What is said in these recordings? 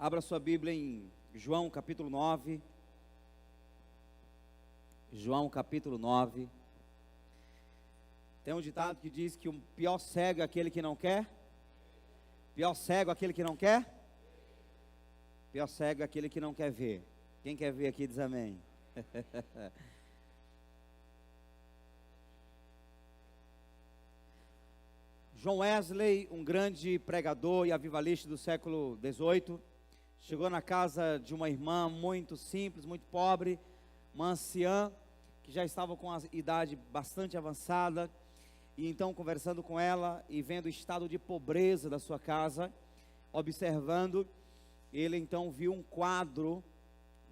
Abra sua Bíblia em João capítulo 9. João capítulo 9. Tem um ditado que diz que o pior cego é aquele que não quer. Pior cego é aquele que não quer. Pior cego é aquele que não quer ver. Quem quer ver aqui diz amém. John Wesley, um grande pregador e avivalista do século XVIII, chegou na casa de uma irmã muito simples, muito pobre, uma anciã, que já estava com a idade bastante avançada, e então conversando com ela e vendo o estado de pobreza da sua casa, observando, ele então viu um quadro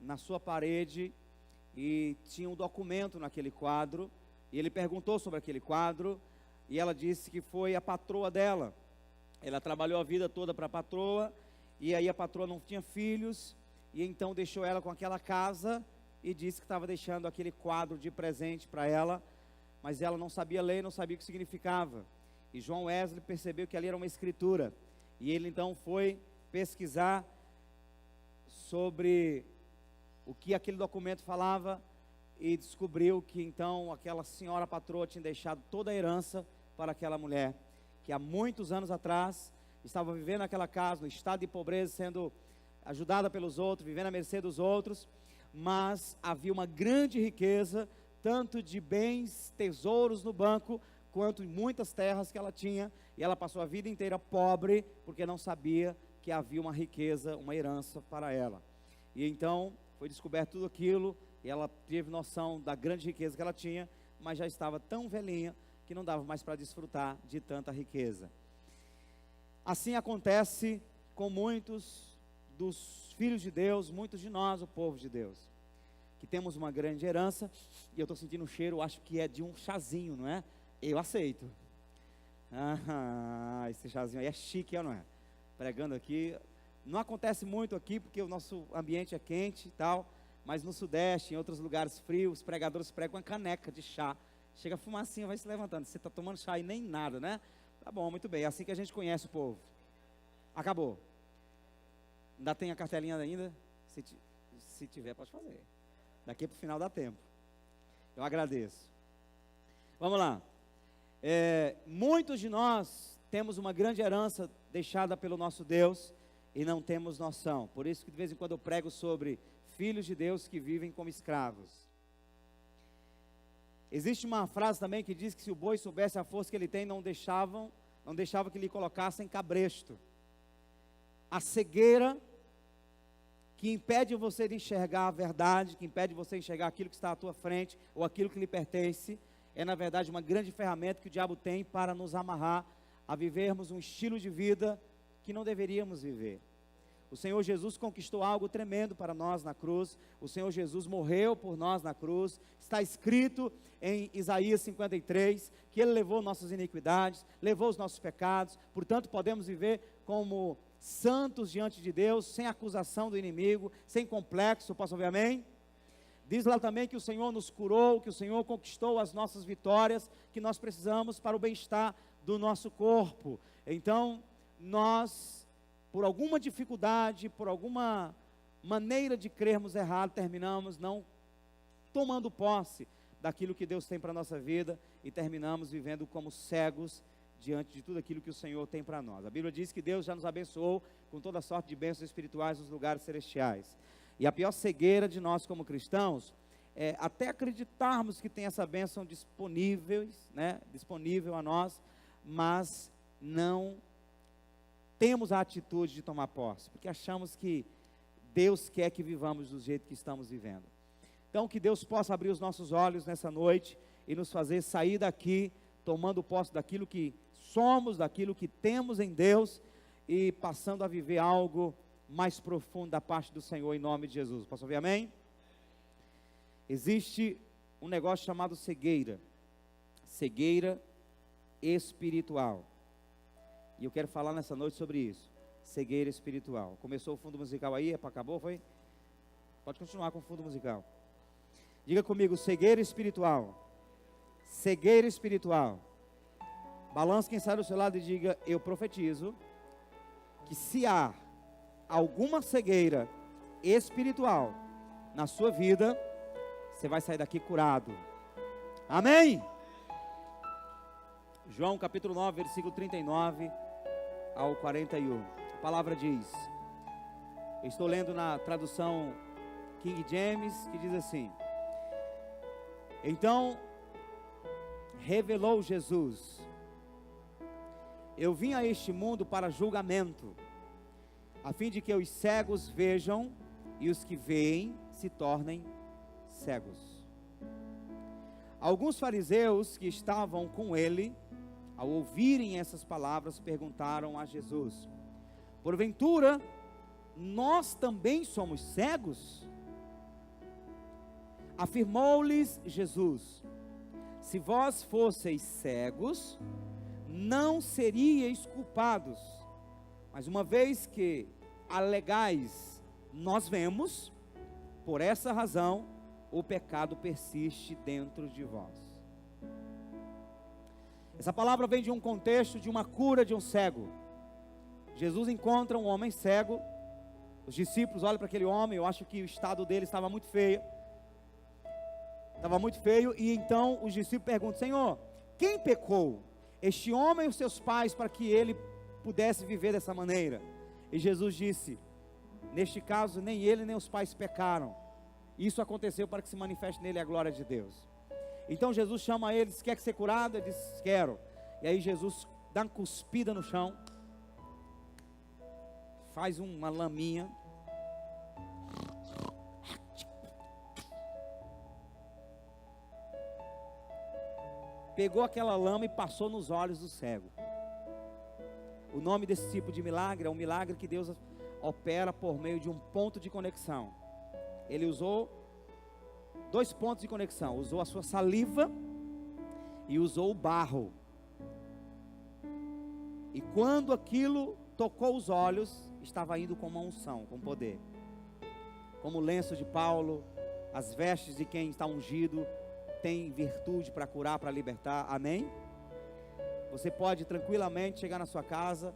na sua parede, e tinha um documento naquele quadro, e ele perguntou sobre aquele quadro, e ela disse que foi a patroa dela. Ela trabalhou a vida toda para a patroa, e aí a patroa não tinha filhos, e então deixou ela com aquela casa, e disse que estava deixando aquele quadro de presente para ela, mas ela não sabia ler, não sabia o que significava. E João Wesley percebeu que ali era uma escritura, e ele então foi pesquisar sobre o que aquele documento falava, e descobriu que então aquela senhora patroa tinha deixado toda a herança para aquela mulher, que há muitos anos atrás estava vivendo naquela casa, no estado de pobreza, sendo ajudada pelos outros, vivendo à mercê dos outros, mas havia uma grande riqueza, tanto de bens, tesouros no banco, quanto em muitas terras que ela tinha, e ela passou a vida inteira pobre, porque não sabia que havia uma riqueza, uma herança para ela. E então foi descoberto tudo aquilo, e ela teve noção da grande riqueza que ela tinha, mas já estava tão velhinha, que não dava mais para desfrutar de tanta riqueza. Assim acontece com muitos dos filhos de Deus, muitos de nós, o povo de Deus, que temos uma grande herança, e eu estou sentindo um cheiro, acho que é de um chazinho, não é? Eu aceito. Esse chazinho aí é chique, não é? Pregando aqui, não acontece muito aqui, porque o nosso ambiente é quente e tal, mas no Sudeste, em outros lugares frios, os pregadores pregam uma caneca de chá, chega a fumacinha, vai se levantando, você está tomando chá e nem nada, né? Tá bom, muito bem, é assim que a gente conhece o povo. Acabou. Ainda tem a cartelinha ainda? Se tiver, pode fazer. Daqui para o final dá tempo. Eu agradeço. Vamos lá. Muitos de nós temos uma grande herança deixada pelo nosso Deus e não temos noção. Por isso que de vez em quando eu prego sobre filhos de Deus que vivem como escravos. Existe uma frase também que diz que se o boi soubesse a força que ele tem, não deixava que lhe colocassem cabresto. A cegueira que impede você de enxergar a verdade, que impede você de enxergar aquilo que está à tua frente, ou aquilo que lhe pertence, é na verdade uma grande ferramenta que o diabo tem para nos amarrar a vivermos um estilo de vida que não deveríamos viver. O Senhor Jesus conquistou algo tremendo para nós na cruz. O Senhor Jesus morreu por nós na cruz. Está escrito em Isaías 53, que Ele levou nossas iniquidades, levou os nossos pecados. Portanto, podemos viver como santos diante de Deus, sem acusação do inimigo, sem complexo. Posso ouvir amém? Diz lá também que o Senhor nos curou, que o Senhor conquistou as nossas vitórias, que nós precisamos para o bem-estar do nosso corpo. Então, nós, por alguma dificuldade, por alguma maneira de crermos errado, terminamos não tomando posse daquilo que Deus tem para a nossa vida, e terminamos vivendo como cegos diante de tudo aquilo que o Senhor tem para nós. A Bíblia diz que Deus já nos abençoou com toda sorte de bênçãos espirituais nos lugares celestiais. E a pior cegueira de nós como cristãos é até acreditarmos que tem essa bênção disponível a nós, mas não temos a atitude de tomar posse, porque achamos que Deus quer que vivamos do jeito que estamos vivendo. Então, que Deus possa abrir os nossos olhos nessa noite e nos fazer sair daqui tomando posse daquilo que somos, daquilo que temos em Deus, e passando a viver algo mais profundo da parte do Senhor, em nome de Jesus. Posso ouvir amém? Existe um negócio chamado cegueira espiritual, e eu quero falar nessa noite sobre isso. Cegueira espiritual. Começou o fundo musical aí, acabou, foi? Pode continuar com o fundo musical. Diga comigo, cegueira espiritual. Cegueira espiritual. Balance quem sai do seu lado e diga: eu profetizo que se há alguma cegueira espiritual na sua vida, você vai sair daqui curado. Amém? João capítulo 9, versículo 39 ao 41. A palavra diz, eu estou lendo na tradução King James, que diz assim: então revelou Jesus: eu vim a este mundo para julgamento, a fim de que os cegos vejam e os que veem se tornem cegos. Alguns fariseus que estavam com ele, ao ouvirem essas palavras, perguntaram a Jesus: porventura, nós também somos cegos? Afirmou-lhes Jesus: se vós fosseis cegos, não seríeis culpados, mas uma vez que alegais, nós vemos, por essa razão, o pecado persiste dentro de vós. Essa palavra vem de um contexto de uma cura de um cego. Jesus encontra um homem cego, os discípulos olham para aquele homem, eu acho que o estado dele estava muito feio, e então os discípulos perguntam: Senhor, quem pecou? Este homem ou seus pais, para que ele pudesse viver dessa maneira? E Jesus disse: neste caso, nem ele nem os pais pecaram. Isso aconteceu para que se manifeste nele a glória de Deus. Então Jesus chama eles: quer ser curado? Ele diz: quero. E aí Jesus dá uma cuspida no chão, faz uma laminha, pegou aquela lama e passou nos olhos do cego. O nome desse tipo de milagre é um milagre que Deus opera por meio de um ponto de conexão. Ele usou 2 pontos de conexão, usou a sua saliva e usou o barro. E quando aquilo tocou os olhos, estava indo com uma unção, com poder. Como o lenço de Paulo, as vestes de quem está ungido, tem virtude para curar, para libertar. Amém? Você pode tranquilamente chegar na sua casa,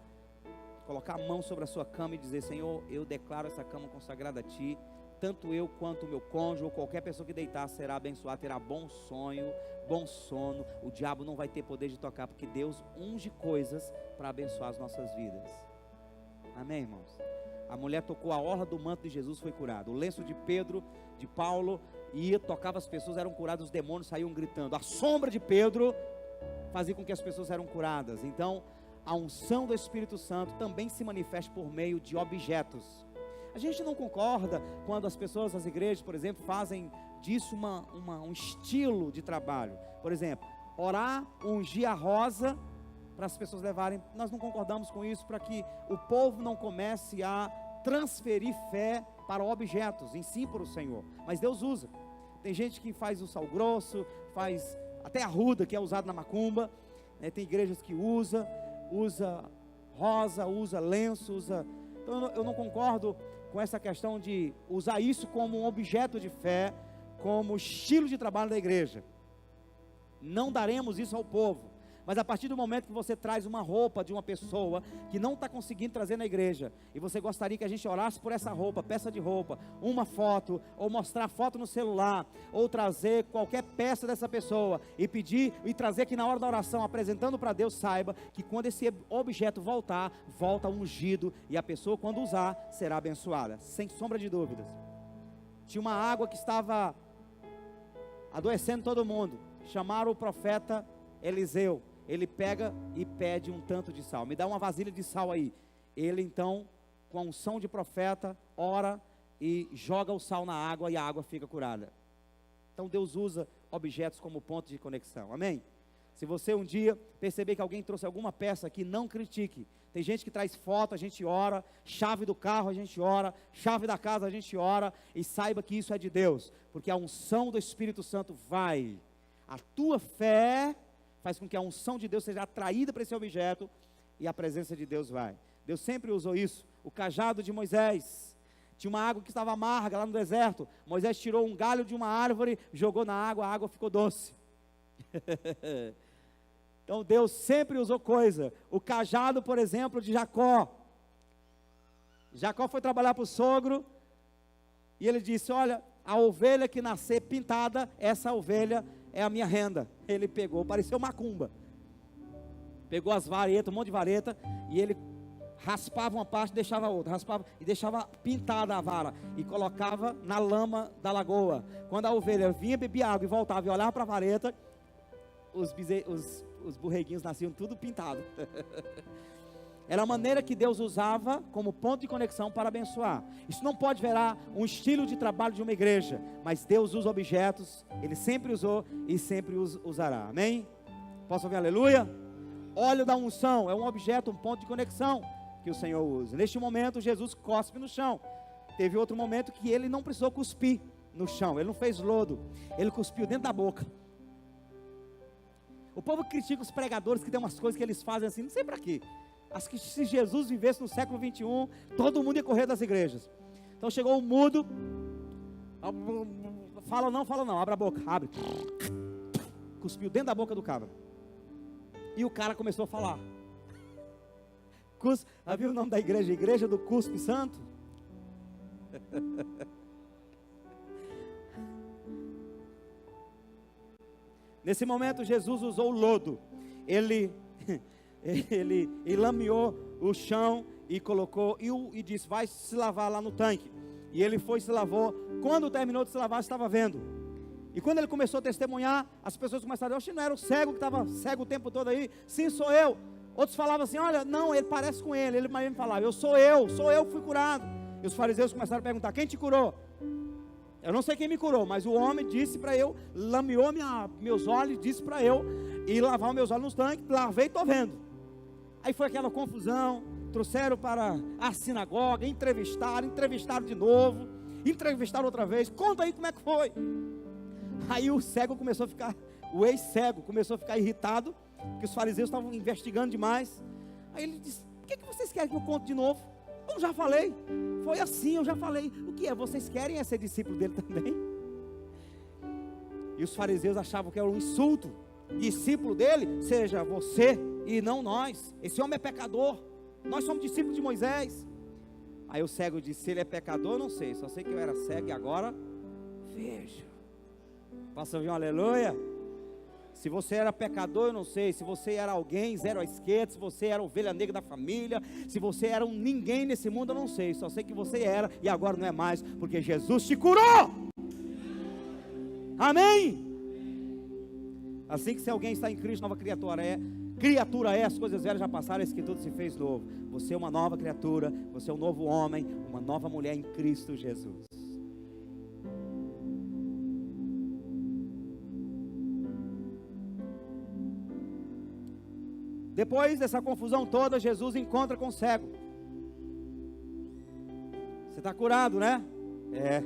colocar a mão sobre a sua cama e dizer: Senhor, eu declaro essa cama consagrada a Ti. Tanto eu quanto o meu cônjuge ou qualquer pessoa que deitar será abençoada, terá bom sonho, bom sono. O diabo não vai ter poder de tocar, porque Deus unge coisas para abençoar as nossas vidas. Amém, irmãos? A mulher tocou a orla do manto de Jesus, foi curada. O lenço de Pedro, de Paulo, ia, tocava as pessoas, eram curadas, os demônios saíam gritando. A sombra de Pedro fazia com que as pessoas eram curadas. Então, a unção do Espírito Santo também se manifesta por meio de objetos. A gente não concorda quando as pessoas, as igrejas, por exemplo, fazem disso um estilo de trabalho. Por exemplo, orar, ungir a rosa para as pessoas levarem. Nós não concordamos com isso, para que o povo não comece a transferir fé para objetos, em si para o Senhor. Mas Deus usa. Tem gente que faz o sal grosso, faz até a ruda, que é usado na macumba, né? Tem igrejas que usa rosa, usa lenço, usa... Então eu não concordo com essa questão de usar isso como um objeto de fé, como estilo de trabalho da igreja. Não daremos isso ao povo. Mas a partir do momento que você traz uma roupa de uma pessoa que não está conseguindo trazer na igreja, e você gostaria que a gente orasse por essa roupa, peça de roupa, uma foto, ou mostrar foto no celular, ou trazer qualquer peça dessa pessoa, e pedir, e trazer que na hora da oração, apresentando para Deus, saiba que quando esse objeto volta ungido, e a pessoa quando usar, será abençoada, sem sombra de dúvidas. Tinha uma água que estava adoecendo todo mundo, chamaram o profeta Eliseu. Ele pega e pede um tanto de sal. Me dá uma vasilha de sal aí. Ele então, com a unção de profeta, ora e joga o sal na água e a água fica curada. Então Deus usa objetos como ponto de conexão. Amém? Se você um dia perceber que alguém trouxe alguma peça aqui, não critique. Tem gente que traz foto, a gente ora. Chave do carro, a gente ora. Chave da casa, a gente ora. E saiba que isso é de Deus. Porque a unção do Espírito Santo vai. A tua fé faz com que a unção de Deus seja atraída para esse objeto e a presença de Deus vai. Deus sempre usou isso. O cajado de Moisés, tinha uma água que estava amarga lá no deserto. Moisés tirou um galho de uma árvore, jogou na água, a água ficou doce. Então Deus sempre usou coisa. O cajado, por exemplo, de Jacó. Jacó foi trabalhar para o sogro, e ele disse, olha, a ovelha que nascer pintada, essa ovelha é a minha renda. Ele pegou, pareceu macumba. Pegou as varetas, um monte de vareta, e ele raspava uma parte, deixava a outra, raspava e deixava pintada a vara, e colocava na lama da lagoa. Quando a ovelha vinha, bebia água e voltava e olhava para a vareta, os borreguinhos nasciam tudo pintado. Era a maneira que Deus usava como ponto de conexão para abençoar. Isso não pode virar um estilo de trabalho de uma igreja, mas Deus usa objetos, Ele sempre usou e sempre usará. Amém? Posso ouvir aleluia? Óleo da unção é um objeto, um ponto de conexão que o Senhor usa. Neste momento, Jesus cospe no chão. Teve outro momento que ele não precisou cuspir no chão, ele não fez lodo, ele cuspiu dentro da boca. O povo critica os pregadores que tem umas coisas que eles fazem assim, não sei para quê. Acho que se Jesus vivesse no século 21, todo mundo ia correr das igrejas. Então chegou o mudo, fala não, abre a boca, abre. Cuspiu dentro da boca do cabra. E o cara começou a falar. Viu o nome da igreja? Igreja do Cuspe Santo? Nesse momento Jesus usou o lodo. Ele lameou o chão e colocou e disse, vai se lavar lá no tanque. E ele foi e se lavou. Quando terminou de se lavar, estava vendo. E quando ele começou a testemunhar, as pessoas começaram a dizer, não era o cego que estava cego o tempo todo aí? Sim, sou eu. Outros falavam assim, olha, não, ele parece com ele. Ele mesmo falava, sou eu que fui curado. E os fariseus começaram a perguntar, quem te curou? Eu não sei quem me curou, mas o homem disse para eu, lameou meus olhos, disse para eu ir lavar meus olhos nos tanques, lavei e estou vendo. Aí foi aquela confusão, trouxeram para a sinagoga, entrevistaram de novo, entrevistaram outra vez, conta aí como é que foi. Aí o cego começou a ficar, o ex-cego começou a ficar irritado, porque os fariseus estavam investigando demais. Aí ele disse, por que vocês querem que eu conte de novo? Eu já falei, foi assim, eu já falei. O que é? Vocês querem ser discípulo dele também? E os fariseus achavam que era um insulto. Discípulo dele, seja você e não nós. Esse homem é pecador, nós somos discípulos de Moisés. Aí o cego disse, se ele é pecador, eu não sei, só sei que eu era cego e agora vejo. Posso ouvir um aleluia? Se você era pecador, eu não sei. Se você era alguém, zero à esquerda. Se você era ovelha negra da família. Se você era um ninguém nesse mundo, eu não sei. Só sei que você era e agora não é mais. Porque Jesus te curou. Amém? Assim que se alguém está em Cristo, nova criatura é, as coisas velhas já passaram, eis que tudo se fez novo. Você é uma nova criatura. Você é um novo homem, uma nova mulher em Cristo Jesus. Depois dessa confusão toda, Jesus encontra com o cego. Você está curado, né? É.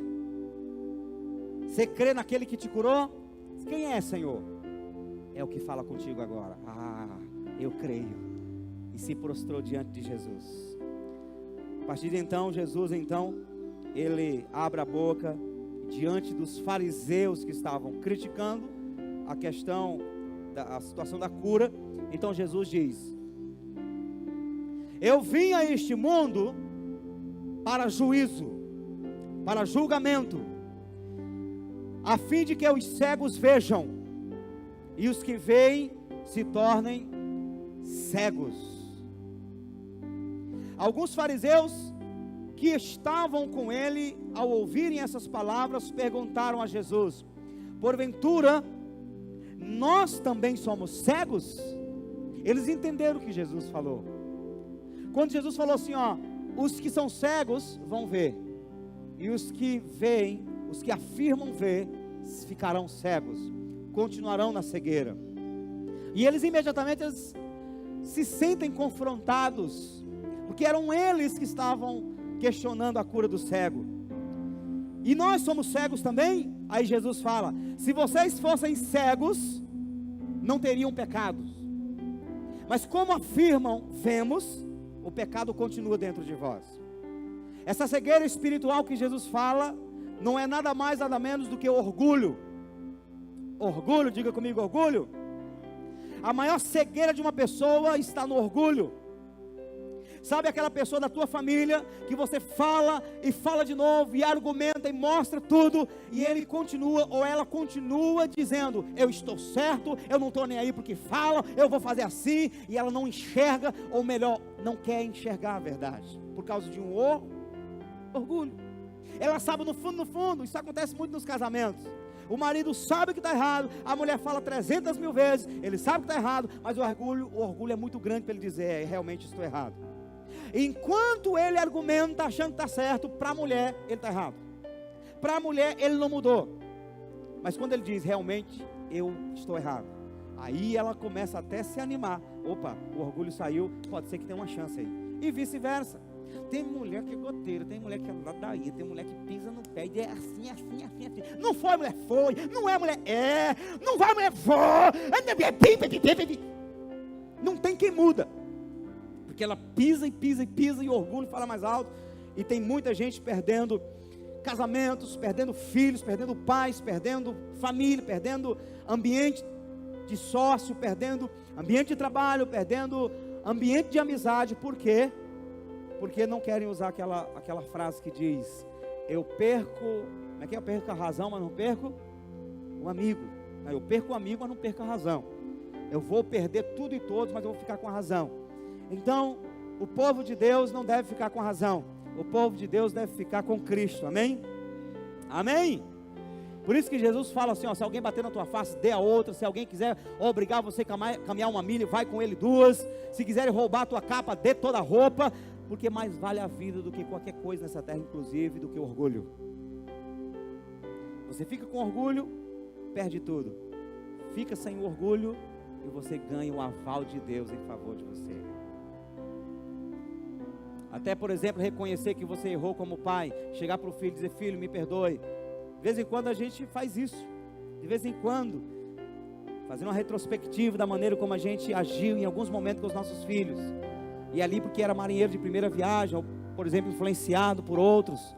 Você crê naquele que te curou? Quem é, Senhor? É o que fala contigo agora. Eu creio. E se prostrou diante de Jesus. A partir de então, Jesus ele abre a boca diante dos fariseus que estavam criticando a questão, a situação da cura. Então Jesus diz, eu vim a este mundo para juízo, para julgamento, a fim de que os cegos vejam, e os que veem se tornem cegos. Alguns fariseus que estavam com ele, ao ouvirem essas palavras, perguntaram a Jesus, porventura, nós também somos cegos? Eles entenderam o que Jesus falou. Quando Jesus falou assim, os que são cegos vão ver, e os que veem, os que afirmam ver, ficarão cegos, continuarão na cegueira. E eles imediatamente se sentem confrontados, porque eram eles que estavam questionando a cura do cego. E nós somos cegos também? Aí Jesus fala, se vocês fossem cegos, não teriam pecados. Mas como afirmam, vemos, o pecado continua dentro de vós. Essa cegueira espiritual que Jesus fala, não é nada mais, nada menos do que orgulho. Orgulho, diga comigo, orgulho. A maior cegueira de uma pessoa está no orgulho. Sabe aquela pessoa da tua família que você fala e fala de novo e argumenta e mostra tudo, e ele continua ou ela continua dizendo: eu estou certo, eu não estou nem aí porque fala, eu vou fazer assim, e ela não enxerga, ou melhor, não quer enxergar a verdade, por causa de um orgulho. Ela sabe no fundo, isso acontece muito nos casamentos. O marido sabe que está errado, a mulher fala 300 mil vezes, ele sabe que está errado, mas o orgulho é muito grande para ele dizer: realmente estou errado. Enquanto ele argumenta achando que está certo, para a mulher ele está errado. Para a mulher ele não mudou. Mas quando ele diz: realmente eu estou errado, aí ela começa até a se animar. Opa, o orgulho saiu, pode ser que tenha uma chance aí. E vice-versa. Tem mulher que é goteira, tem mulher que é ladainha, tem mulher que pisa no pé e é assim. Não foi, mulher, foi. Não é, mulher, é. Não vai, mulher, foi. Não tem quem muda. Porque ela pisa e o orgulho fala mais alto. E tem muita gente perdendo casamentos, perdendo filhos, perdendo pais, perdendo família, perdendo ambiente de sócio, perdendo ambiente de trabalho, perdendo ambiente de amizade. Por quê? Porque não querem usar aquela frase que diz: eu perco, como é que é? Eu perco a razão, mas não perco o amigo. Eu perco o amigo, mas não perco a razão. Eu vou perder tudo e todos, mas eu vou ficar com a razão. Então, o povo de Deus não deve ficar com a razão. O povo de Deus deve ficar com Cristo, amém? Amém? Por isso que Jesus fala assim, ó: se alguém bater na tua face, dê a outra. Se alguém quiser obrigar você a caminhar uma milha, vai com ele 2. Se quiserem roubar a tua capa, dê toda a roupa. Porque mais vale a vida do que qualquer coisa nessa terra, inclusive do que o orgulho. Você fica com orgulho, perde tudo. Fica sem o orgulho e você ganha o aval de Deus em favor de você. Até, por exemplo, reconhecer que você errou como pai. Chegar para o filho e dizer: filho, me perdoe. De vez em quando a gente faz isso. De vez em quando, fazendo uma retrospectiva da maneira como a gente agiu em alguns momentos com os nossos filhos. E ali porque era marinheiro de primeira viagem, ou, por exemplo, influenciado por outros,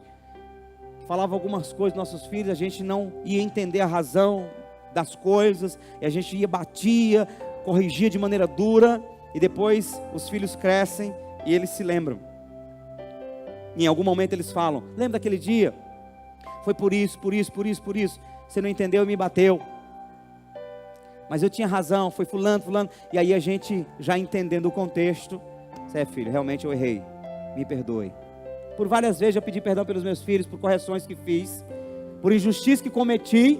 falava algumas coisas dos nossos filhos, a gente não ia entender a razão das coisas, e a gente ia, batia, corrigia de maneira dura, e depois os filhos crescem e eles se lembram. Em algum momento eles falam: lembra daquele dia? Foi por isso, você não entendeu e me bateu. Mas eu tinha razão, foi fulano. E aí a gente, já entendendo o contexto: filho, realmente eu errei, me perdoe. Por várias vezes eu pedi perdão pelos meus filhos, por correções que fiz, por injustiça que cometi,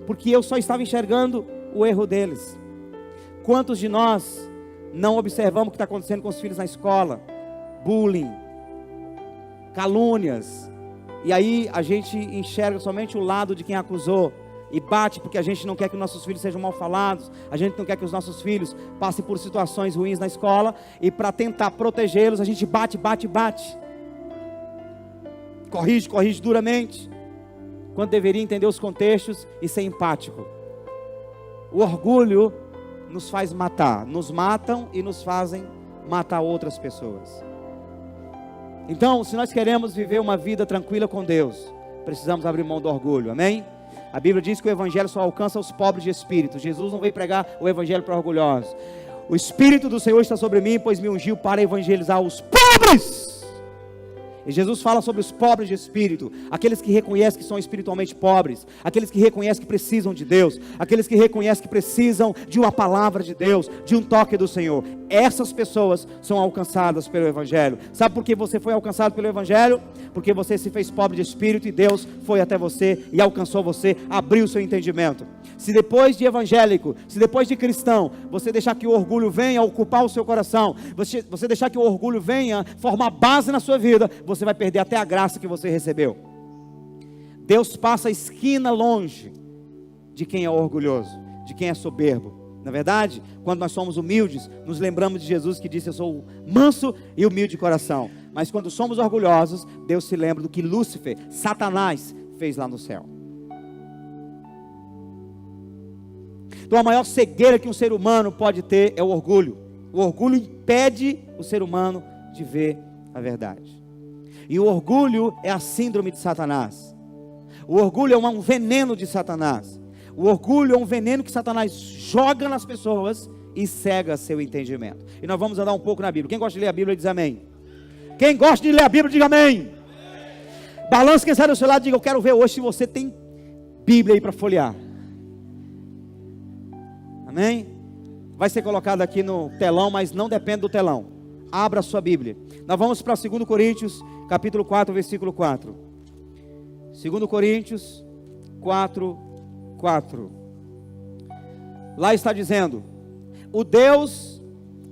porque eu só estava enxergando o erro deles. Quantos de nós não observamos o que está acontecendo com os filhos na escola? Bullying, calúnias, e aí a gente enxerga somente o lado de quem acusou, e bate porque a gente não quer que nossos filhos sejam mal falados, a gente não quer que os nossos filhos passem por situações ruins na escola, e para tentar protegê-los a gente bate, corrige duramente, quando deveria entender os contextos e ser empático. O orgulho nos faz matar, nos matam e nos fazem matar outras pessoas. Então, se nós queremos viver uma vida tranquila com Deus, precisamos abrir mão do orgulho, amém? A Bíblia diz que o Evangelho só alcança os pobres de espírito. Jesus não veio pregar o Evangelho para orgulhosos. O Espírito do Senhor está sobre mim, pois me ungiu para evangelizar os pobres. E Jesus fala sobre os pobres de espírito, aqueles que reconhecem que são espiritualmente pobres, aqueles que reconhecem que precisam de Deus, aqueles que reconhecem que precisam de uma palavra de Deus, de um toque do Senhor. Essas pessoas são alcançadas pelo Evangelho. Sabe por que você foi alcançado pelo Evangelho? Porque você se fez pobre de espírito e Deus foi até você e alcançou você, abriu o seu entendimento. Se depois de evangélico, se depois de cristão, você deixar que o orgulho venha ocupar o seu coração, você deixar que o orgulho venha formar base na sua vida, você vai perder até a graça que você recebeu. Deus passa a esquina longe de quem é orgulhoso, de quem é soberbo. Na verdade, quando nós somos humildes, nos lembramos de Jesus que disse: eu sou manso e humilde de coração. Mas quando somos orgulhosos, Deus se lembra do que Lúcifer, Satanás, fez lá no céu. Então a maior cegueira que um ser humano pode ter é o orgulho. O orgulho impede o ser humano de ver a verdade. E o orgulho é a síndrome de Satanás. O orgulho é um veneno de Satanás. O orgulho é um veneno que Satanás joga nas pessoas e cega seu entendimento. E nós vamos andar um pouco na Bíblia. Quem gosta de ler a Bíblia diz amém. Quem gosta de ler a Bíblia, diga amém. Balance quem sai do seu lado, diga: eu quero ver hoje se você tem Bíblia aí para folhear. Amém? Vai ser colocado aqui no telão, mas não depende do telão. Abra a sua Bíblia. Nós vamos para 2 Coríntios, capítulo 4, versículo 4. 2 Coríntios 4, 4. Lá está dizendo: o Deus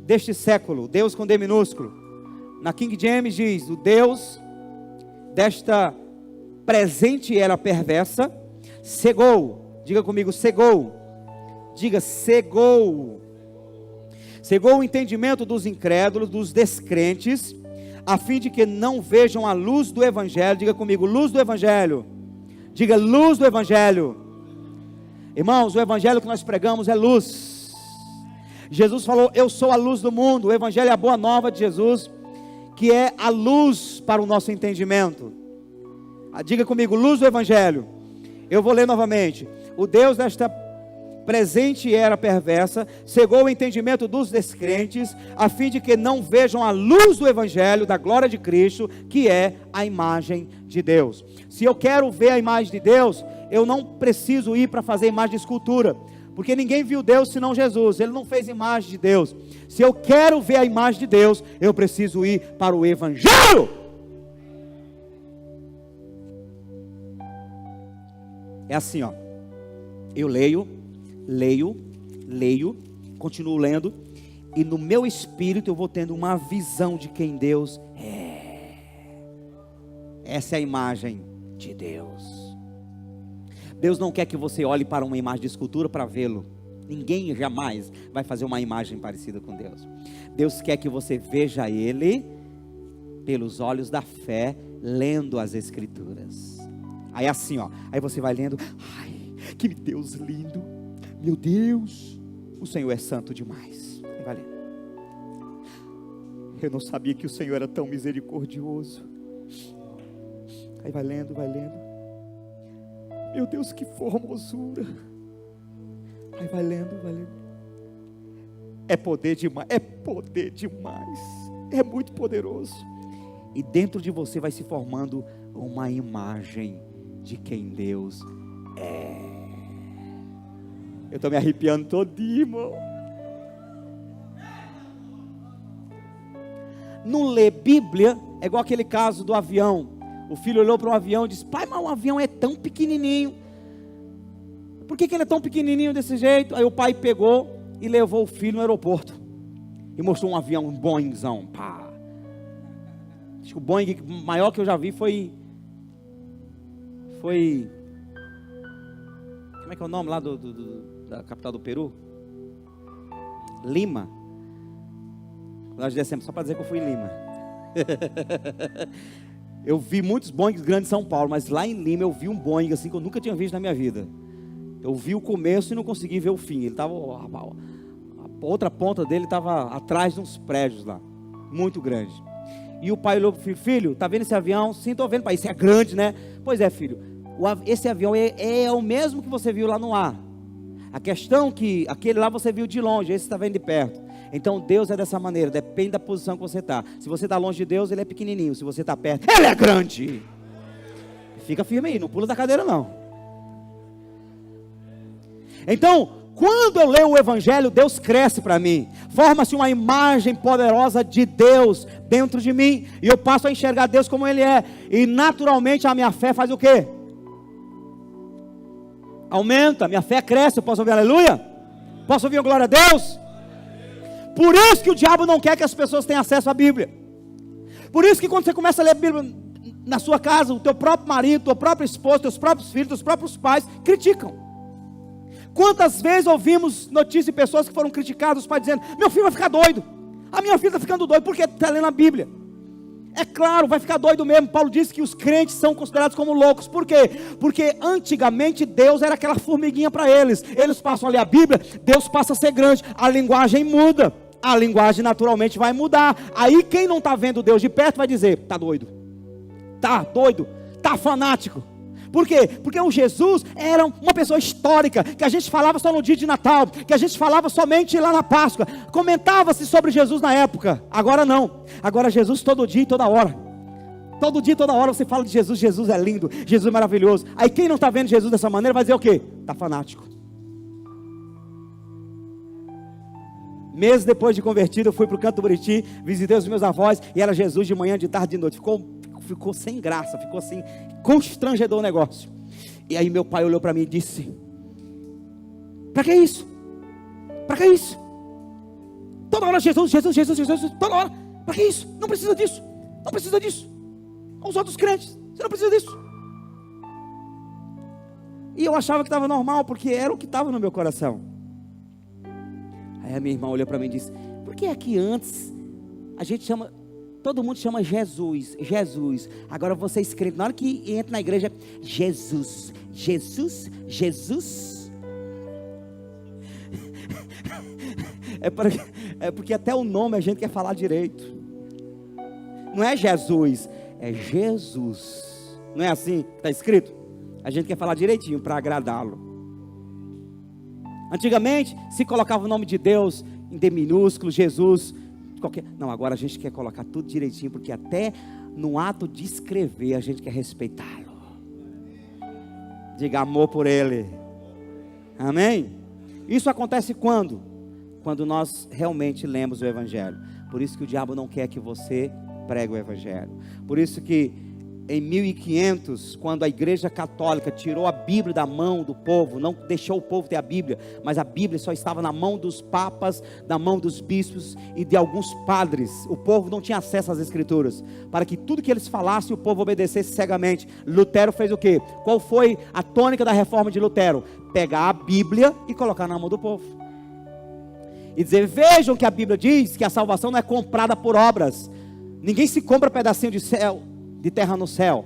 deste século, Deus com D minúsculo. Na King James diz: o Deus desta presente era perversa, cegou. Diga comigo: cegou. Diga: cegou. Cegou o entendimento dos incrédulos, dos descrentes, a fim de que não vejam a luz do Evangelho. Diga comigo: luz do Evangelho. Diga: luz do Evangelho. Irmãos, o Evangelho que nós pregamos é luz. Jesus falou: eu sou a luz do mundo. O Evangelho é a boa nova de Jesus, que é a luz para o nosso entendimento. Diga comigo: luz do Evangelho. Eu vou ler novamente. O Deus desta presente era perversa, cegou o entendimento dos descrentes, a fim de que não vejam a luz do Evangelho, da glória de Cristo, que é a imagem de Deus. Se eu quero ver a imagem de Deus, eu não preciso ir para fazer imagem de escultura, porque ninguém viu Deus senão Jesus. Ele não fez imagem de Deus. Se eu quero ver a imagem de Deus, eu preciso ir para o Evangelho. É assim, ó. Eu leio, continuo lendo, e no meu espírito eu vou tendo uma visão de quem Deus é. Essa é a imagem de Deus. Deus não quer que você olhe para uma imagem de escultura para vê-lo. Ninguém jamais vai fazer uma imagem parecida com Deus. Deus quer que você veja Ele pelos olhos da fé, lendo as Escrituras. Aí assim, ó, aí você vai lendo: ai, que Deus lindo, meu Deus, o Senhor é santo demais. Aí vai lendo: eu não sabia que o Senhor era tão misericordioso. Aí vai lendo, meu Deus, que formosura. Aí vai lendo, é poder demais, é muito poderoso. E dentro de você vai se formando uma imagem de quem Deus é. Eu estou me arrepiando todinho, irmão. Não ler Bíblia é igual aquele caso do avião. O filho olhou para um avião e disse: pai, mas o avião é tão pequenininho. Por que ele é tão pequenininho desse jeito? Aí o pai pegou e levou o filho no aeroporto e mostrou um avião, um Boeingzão. Pá. Acho que o Boeing maior que eu já vi foi como é que é o nome lá da capital do Peru? Lima. Nós descemos só para dizer que eu fui em Lima. Eu vi muitos Boeings grandes em São Paulo, mas lá em Lima eu vi um Boeing assim que eu nunca tinha visto na minha vida. Eu vi o começo e não consegui ver o fim. Ele estava, a outra ponta dele estava atrás de uns prédios lá, muito grande. E o pai olhou para o filho: filho, tá vendo esse avião? Sim, estou vendo, pai. Isso é grande, né? Pois é, filho. Esse avião é o mesmo que você viu lá no ar. A questão é que aquele lá você viu de longe, esse está vendo de perto. Então Deus é dessa maneira, depende da posição que você está. Se você está longe de Deus, Ele é pequenininho. Se você está perto, Ele é grande. Fica firme aí, não pula da cadeira não. Então, quando eu leio o Evangelho, Deus cresce para mim. Forma-se uma imagem poderosa de Deus dentro de mim. E eu passo a enxergar Deus como Ele é. E naturalmente a minha fé faz o quê? Aumenta, minha fé cresce. Eu posso ouvir aleluia? Posso ouvir glória a Deus? Por isso que o diabo não quer que as pessoas tenham acesso à Bíblia. Por isso que quando você começa a ler a Bíblia na sua casa, o teu próprio marido, tua própria esposa, teus próprios filhos, teus próprios pais criticam. Quantas vezes ouvimos notícias de pessoas que foram criticadas, os pais dizendo: meu filho vai ficar doido, a minha filha está ficando doida, porque está lendo a Bíblia. É claro, vai ficar doido mesmo. Paulo disse que os crentes são considerados como loucos. Por quê? Porque antigamente Deus era aquela formiguinha para eles. Eles passam a ler a Bíblia, Deus passa a ser grande, a linguagem muda. A linguagem naturalmente vai mudar. Aí quem não está vendo Deus de perto vai dizer: está doido, está fanático. Por quê? Porque o Jesus era uma pessoa histórica, que a gente falava só no dia de Natal, que a gente falava somente lá na Páscoa, comentava-se sobre Jesus na época. Agora não, agora Jesus todo dia e toda hora. Todo dia e toda hora você fala de Jesus. Jesus é lindo, Jesus é maravilhoso. Aí quem não está vendo Jesus dessa maneira vai dizer o quê? Está fanático. Meses depois de convertido, eu fui para o Canto do Buriti, visitei os meus avós, e era Jesus de manhã, de tarde, de noite. Ficou sem graça, ficou assim, constrangedor o negócio. E aí meu pai olhou para mim e disse: para que isso? Para que isso? Toda hora Jesus, Jesus, Jesus, Jesus, toda hora. Para que isso? Não precisa disso. Não precisa disso. Os outros crentes, você não precisa disso. E eu achava que estava normal, porque era o que estava no meu coração. Aí a minha irmã olhou para mim e disse: por que aqui antes a gente chama, todo mundo chama Jesus, Jesus. Agora vocês crentes, na hora que entra na igreja, Jesus, Jesus, Jesus. É porque até o nome a gente quer falar direito. Não é Jesus, é Jesus. Não é assim que está escrito? A gente quer falar direitinho para agradá-lo. Antigamente se colocava o nome de Deus em D minúsculo, Jesus, qualquer. Não, agora a gente quer colocar tudo direitinho, porque até no ato de escrever a gente quer respeitá-lo. Diga amor por ele. Amém? Isso acontece quando? Quando nós realmente lemos o Evangelho. Por isso que o diabo não quer que você pregue o Evangelho. Por isso que em 1500, quando a Igreja Católica tirou a Bíblia da mão do povo, não deixou o povo ter a Bíblia, mas a Bíblia só estava na mão dos papas, na mão dos bispos e de alguns padres. O povo não tinha acesso às Escrituras, para que tudo que eles falassem, o povo obedecesse cegamente. Lutero fez o quê? Qual foi a tônica da reforma de Lutero? Pegar a Bíblia e colocar na mão do povo. E dizer: vejam que a Bíblia diz que a salvação não é comprada por obras. Ninguém se compra pedacinho de céu, de terra no céu.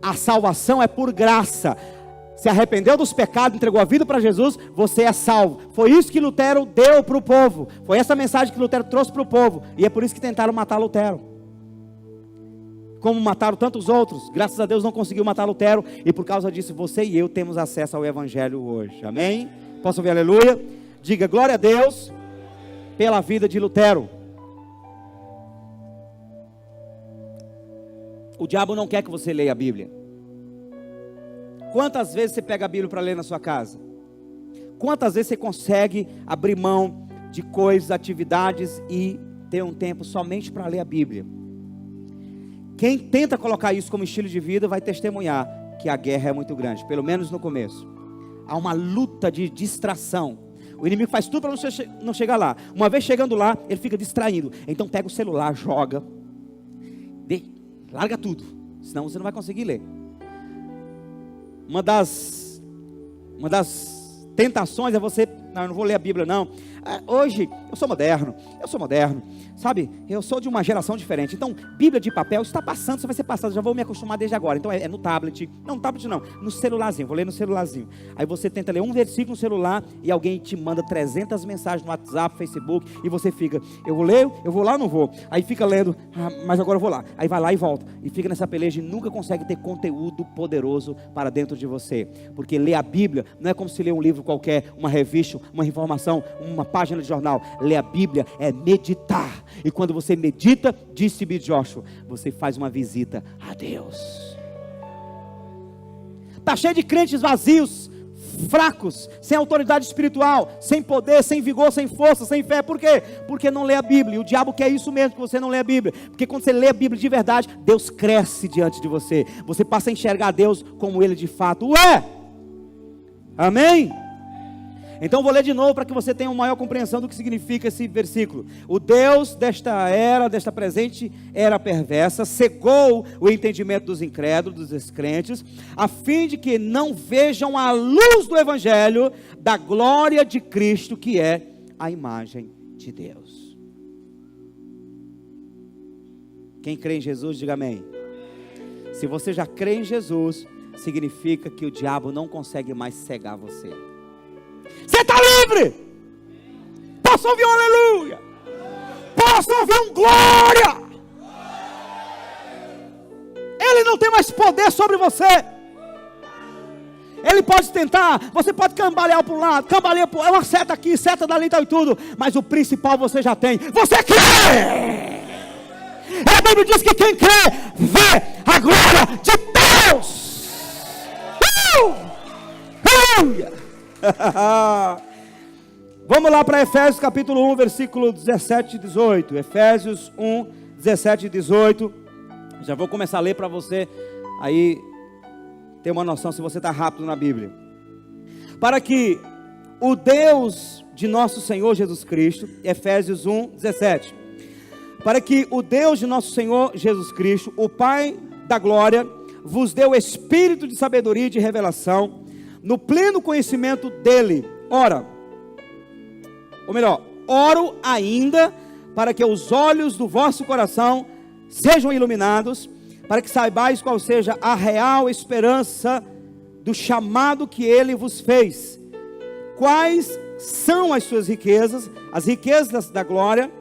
A salvação é por graça. Se arrependeu dos pecados, entregou a vida para Jesus, você é salvo. Foi isso que Lutero deu para o povo. Foi essa mensagem que Lutero trouxe para o povo. E é por isso que tentaram matar Lutero. Como mataram tantos outros, graças a Deus não conseguiu matar Lutero. E por causa disso você e eu temos acesso ao Evangelho hoje. Amém? Posso ouvir aleluia? Diga glória a Deus pela vida de Lutero. O diabo não quer que você leia a Bíblia. Quantas vezes você pega a Bíblia para ler na sua casa? Quantas vezes você consegue abrir mão de coisas, atividades e ter um tempo somente para ler a Bíblia? Quem tenta colocar isso como estilo de vida vai testemunhar que a guerra é muito grande, pelo menos no começo. Há uma luta de distração. O inimigo faz tudo para não chegar lá. Uma vez chegando lá, ele fica distraindo. Então pega o celular, joga, larga tudo, senão você não vai conseguir ler. Uma das tentações é você: não, eu não vou ler a Bíblia não. Hoje eu sou moderno, sabe? Eu sou de uma geração diferente. Então Bíblia de papel está passando, isso vai ser passado, já vou me acostumar desde agora. Então é no tablet, não tablet não, no celularzinho, vou ler no celularzinho. Aí você tenta ler um versículo no celular e alguém te manda 300 mensagens no WhatsApp, Facebook, e você fica: eu vou ler, eu vou lá ou não vou? Aí fica lendo: mas agora eu vou lá. Aí vai lá e volta, e fica nessa peleja e nunca consegue ter conteúdo poderoso para dentro de você. Porque ler a Bíblia não é como se ler um livro qualquer, uma revista, uma informação, uma página de jornal. Ler a Bíblia é meditar. E quando você medita, disse B. Joshua, você faz uma visita a Deus. Está cheio de crentes vazios, fracos, sem autoridade espiritual, sem poder, sem vigor, sem força, sem fé. Por quê? Porque não lê a Bíblia. E o diabo quer isso mesmo, que você não lê a Bíblia. Porque quando você lê a Bíblia de verdade, Deus cresce diante de você. Você passa a enxergar Deus como Ele de fato é. Amém? Então vou ler de novo para que você tenha uma maior compreensão do que significa esse versículo. O Deus desta era, desta presente era perversa, cegou o entendimento dos incrédulos, dos descrentes, a fim de que não vejam a luz do Evangelho da glória de Cristo, que é a imagem de Deus. Quem crê em Jesus, diga amém. Se você já crê em Jesus, significa que o diabo não consegue mais cegar você. Você está livre. Posso ouvir um aleluia? Posso ouvir um glória? Ele não tem mais poder sobre você. Ele pode tentar, você pode cambalear para um lado, cambalear para o... É uma seta aqui, seta dali e tudo. Mas o principal você já tem. Você crê! A Bíblia diz que quem crê, vê a glória de Deus. Aleluia! Vamos lá para Efésios capítulo 1, versículo 17 e 18. Efésios 1, 17 e 18. Já vou começar a ler para você aí ter uma noção se você está rápido na Bíblia. Para que o Deus de nosso Senhor Jesus Cristo, Efésios 1, 17. Para que o Deus de nosso Senhor Jesus Cristo, o Pai da glória, vos deu espírito de sabedoria e de revelação, no pleno conhecimento dele. Ora, ou melhor, oro ainda para que os olhos do vosso coração sejam iluminados, para que saibais qual seja a real esperança do chamado que ele vos fez. Quais são as suas riquezas, as riquezas da glória,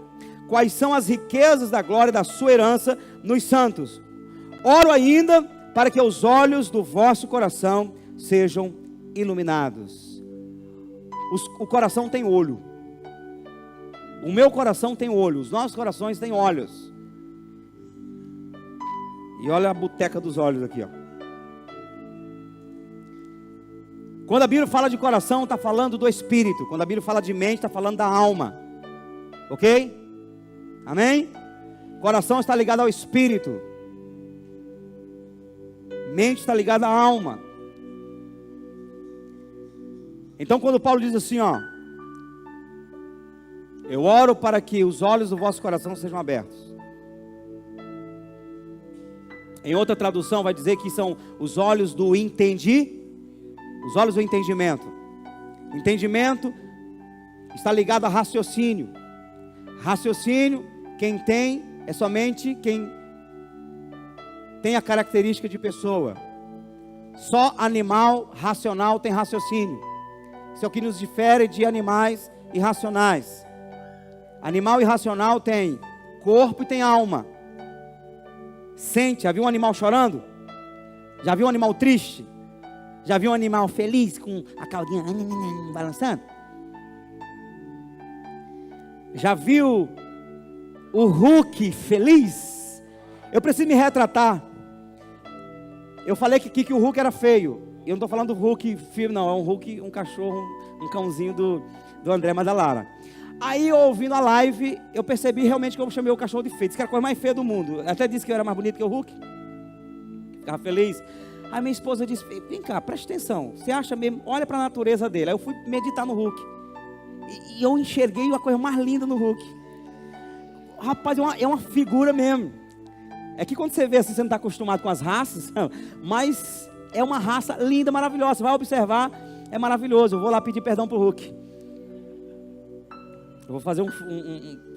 quais são as riquezas da glória da sua herança nos santos. Oro ainda para que os olhos do vosso coração sejam iluminados. O coração tem olho. O meu coração tem olho, os nossos corações têm olhos. E olha a boteca dos olhos aqui, ó. Quando a Bíblia fala de coração, está falando do espírito. Quando a Bíblia fala de mente, está falando da alma. Ok? Amém? Coração está ligado ao espírito. Mente está ligada à alma. Então quando Paulo diz assim, ó: eu oro para que os olhos do vosso coração sejam abertos. Em outra tradução vai dizer que são os olhos do os olhos do entendimento. Entendimento está ligado a raciocínio. Raciocínio, quem tem, é somente quem tem a característica de pessoa. Só animal racional tem raciocínio. Isso é o que nos difere de animais irracionais. Animal irracional tem corpo e tem alma. Sente, já viu um animal chorando? Já viu um animal triste? Já viu um animal feliz com a caudinha balançando? Já viu o Hulk feliz? Eu preciso me retratar. Eu falei que o Hulk era feio. Eu não estou falando do Hulk filme, não. É um Hulk, um cachorro, um cãozinho do André Madalara. Aí, eu ouvindo a live, eu percebi realmente que eu chamei o cachorro de feio. Disse que era a coisa mais feia do mundo. Eu até disse que eu era mais bonito que o Hulk. Ficava feliz. Aí minha esposa disse: vem cá, presta atenção. Você acha mesmo? Olha para a natureza dele. Aí eu fui meditar no Hulk. E eu enxerguei a coisa mais linda no Hulk. Rapaz, é uma figura mesmo. É que quando você vê assim, você não está acostumado com as raças, mas é uma raça linda, maravilhosa. Você vai observar, é maravilhoso. Eu vou lá pedir perdão para o Hulk. Eu vou fazer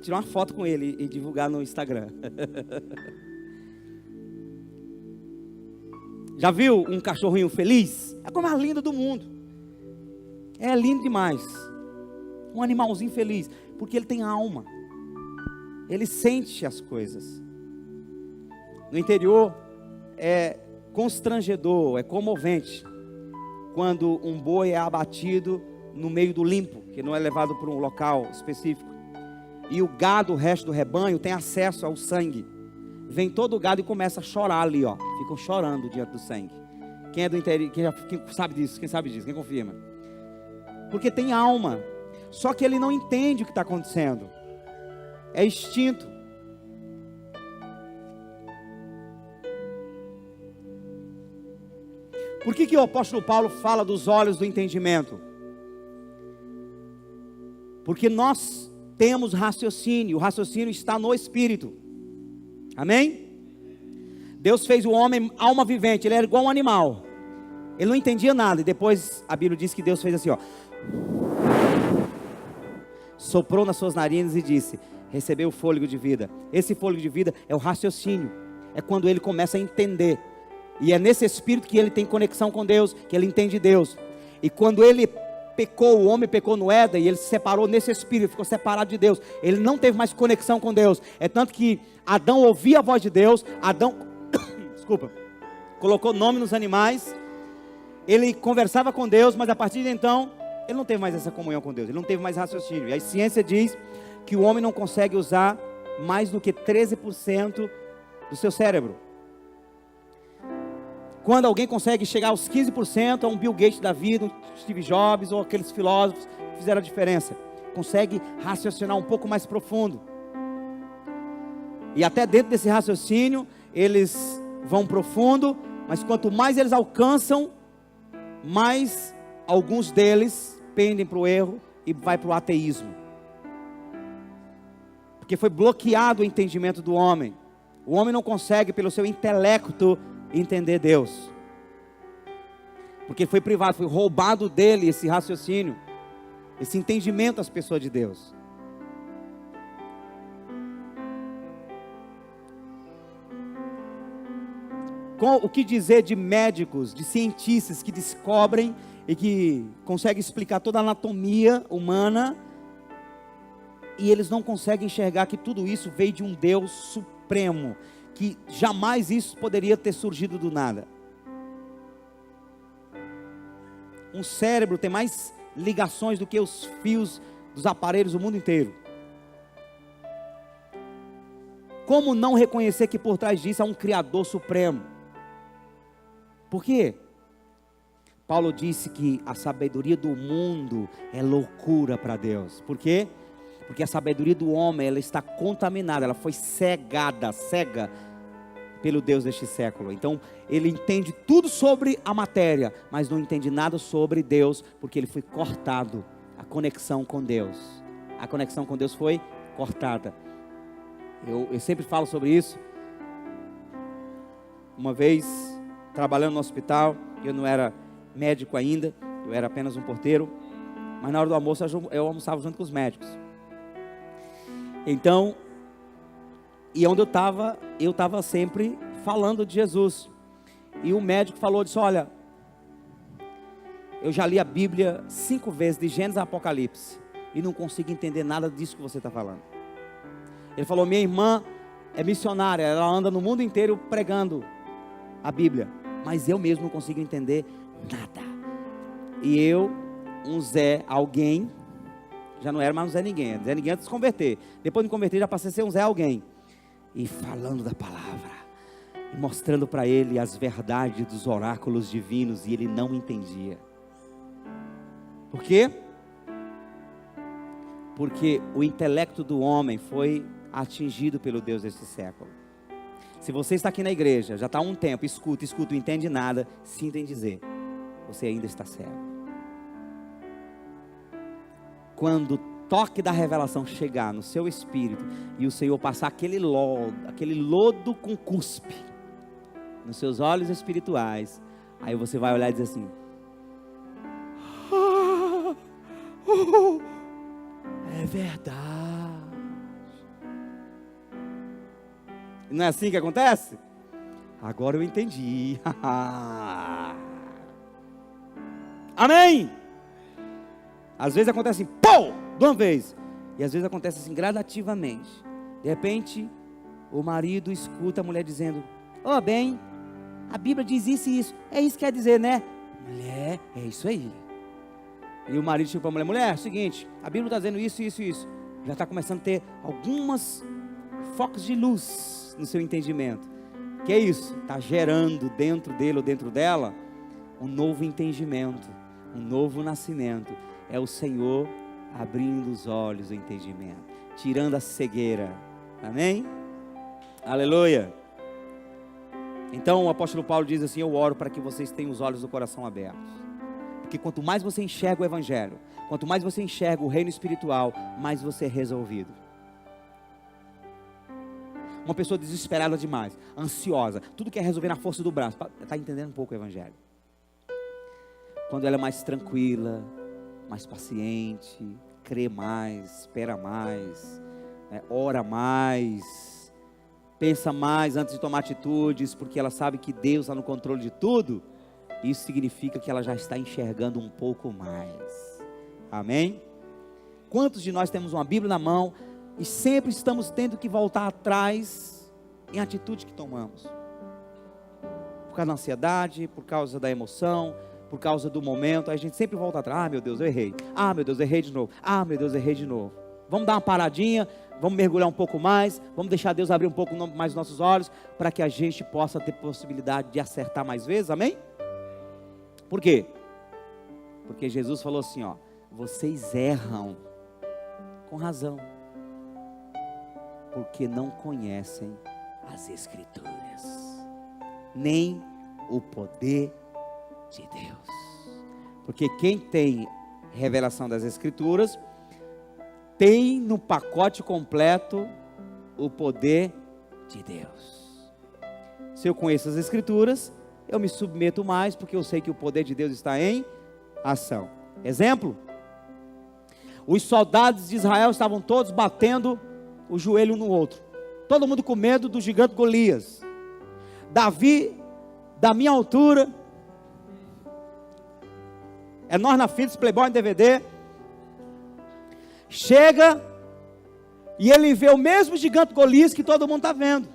tirar uma foto com ele e divulgar no Instagram. Já viu um cachorrinho feliz? É a coisa mais linda do mundo. É lindo demais. Um animalzinho feliz, porque ele tem alma. Ele sente as coisas. No interior é constrangedor, é comovente quando um boi é abatido no meio do limpo, que não é levado para um local específico, e o gado, o resto do rebanho, tem acesso ao sangue. Vem todo o gado e começa a chorar ali, ó. Ficam chorando diante do sangue. Quem é do interior, quem sabe disso? Quem sabe disso? Quem confirma? Porque tem alma. Só que ele não entende o que está acontecendo. É instinto. Por que o apóstolo Paulo fala dos olhos do entendimento? Porque nós temos raciocínio. O raciocínio está no espírito. Amém? Deus fez o homem alma vivente. Ele era igual um animal. Ele não entendia nada. E depois a Bíblia diz que Deus fez assim, ó. Soprou nas suas narinas e disse: recebeu o fôlego de vida. Esse fôlego de vida é o raciocínio. É quando ele começa a entender. E é nesse espírito que ele tem conexão com Deus, que ele entende Deus. E quando ele pecou, o homem pecou no Éden, e ele se separou nesse espírito, ficou separado de Deus. Ele não teve mais conexão com Deus. É tanto que Adão ouvia a voz de Deus. Adão, desculpa, colocou nome nos animais. ele conversava com Deus, mas a partir de então, ele não teve mais essa comunhão com Deus, ele não teve mais raciocínio. E a ciência diz que o homem não consegue usar mais do que 13% do seu cérebro. Quando alguém consegue chegar aos 15%, é um Bill Gates da vida, um Steve Jobs, ou aqueles filósofos que fizeram a diferença. Consegue raciocinar um pouco mais profundo. E até dentro desse raciocínio, eles vão profundo, mas quanto mais eles alcançam, mais alguns deles pendem para o erro e vai para o ateísmo. Porque foi bloqueado o entendimento do homem. O homem não consegue, pelo seu intelecto, entender Deus. Porque foi privado, foi roubado dele esse raciocínio, esse entendimento das pessoas de Deus. Com o que dizer de médicos, de cientistas que descobrem e que conseguem explicar toda a anatomia humana, e eles não conseguem enxergar que tudo isso veio de um Deus supremo, que jamais isso poderia ter surgido do nada. Um cérebro tem mais ligações do que os fios dos aparelhos do mundo inteiro. Como não reconhecer que por trás disso há um Criador supremo? Por quê? Paulo disse que a sabedoria do mundo é loucura para Deus. Por quê? Porque a sabedoria do homem, ela está contaminada, ela foi cega pelo Deus deste século. Então, ele entende tudo sobre a matéria, mas não entende nada sobre Deus, porque ele foi cortado, a conexão com Deus. A conexão com Deus foi cortada. Eu sempre falo sobre isso. Uma vez, trabalhando no hospital, eu não era médico ainda, eu era apenas um porteiro, mas na hora do almoço eu almoçava junto com os médicos. Então, e onde eu estava sempre falando de Jesus. E o médico falou, disse, olha, eu já li a Bíblia 5 vezes, de Gênesis a Apocalipse, e não consigo entender nada disso que você está falando. Ele falou, minha irmã é missionária, ela anda no mundo inteiro pregando a Bíblia, mas eu mesmo não consigo entender nada. E eu, um Zé alguém, já não era mais um Zé ninguém, Zé ninguém antes de se converter. Depois de me converter já passei a ser um Zé alguém. E falando da palavra, e mostrando para ele as verdades dos oráculos divinos, e ele não entendia. Por quê? Porque o intelecto do homem foi atingido pelo Deus deste século. Se você está aqui na igreja, já está há um tempo, escuta, não entende nada, sinta em dizer, você ainda está cego. Quando o toque da revelação chegar no seu espírito, e o Senhor passar aquele lodo com cuspe, nos seus olhos espirituais, aí você vai olhar e dizer assim, é verdade. Não é assim que acontece? Agora eu entendi. Amém? Às vezes acontece assim, pô, de uma vez. E às vezes acontece assim, gradativamente. De repente, o marido escuta a mulher dizendo, ó, bem, a Bíblia diz isso e isso. É isso que quer dizer, né? Mulher, é isso aí. E o marido chega para a mulher, é o seguinte, a Bíblia está dizendo isso, isso e isso. Já está começando a ter algumas focos de luz no seu entendimento. Que é isso? Está gerando dentro dele ou dentro dela um novo entendimento, um novo nascimento. É o Senhor abrindo os olhos do entendimento, tirando a cegueira. Amém? Aleluia. Então o apóstolo Paulo diz assim, eu oro para que vocês tenham os olhos do coração abertos. Porque quanto mais você enxerga o evangelho, quanto mais você enxerga o reino espiritual, mais você é resolvido. Uma pessoa desesperada demais, ansiosa, tudo quer resolver na força do braço, está entendendo um pouco o evangelho. Quando ela é mais tranquila, mais paciente, crê mais, espera mais, ora mais, pensa mais antes de tomar atitudes, porque ela sabe que Deus está no controle de tudo. Isso significa que ela já está enxergando um pouco mais. Amém? Quantos de nós temos uma Bíblia na mão e sempre estamos tendo que voltar atrás em atitude que tomamos? Por causa da ansiedade, por causa da emoção, por causa do momento, a gente sempre volta atrás. Ah, meu Deus, eu errei. Ah, meu Deus, errei de novo. Ah, meu Deus, errei de novo. Vamos dar uma paradinha, vamos mergulhar um pouco mais, vamos deixar Deus abrir um pouco mais nossos olhos, para que a gente possa ter possibilidade de acertar mais vezes, amém? Por quê? Porque Jesus falou assim, ó, vocês erram, com razão, porque não conhecem as Escrituras, nem o poder de Deus. Porque quem tem revelação das Escrituras, tem no pacote completo o poder de Deus. Se eu conheço as Escrituras, eu me submeto mais, porque eu sei que o poder de Deus está em ação. Exemplo, os soldados de Israel estavam todos batendo o joelho um no outro, todo mundo com medo do gigante Golias. Davi, da minha altura, é nós na Philips, Playboy em DVD, chega e ele vê o mesmo gigante Golias que todo mundo está vendo.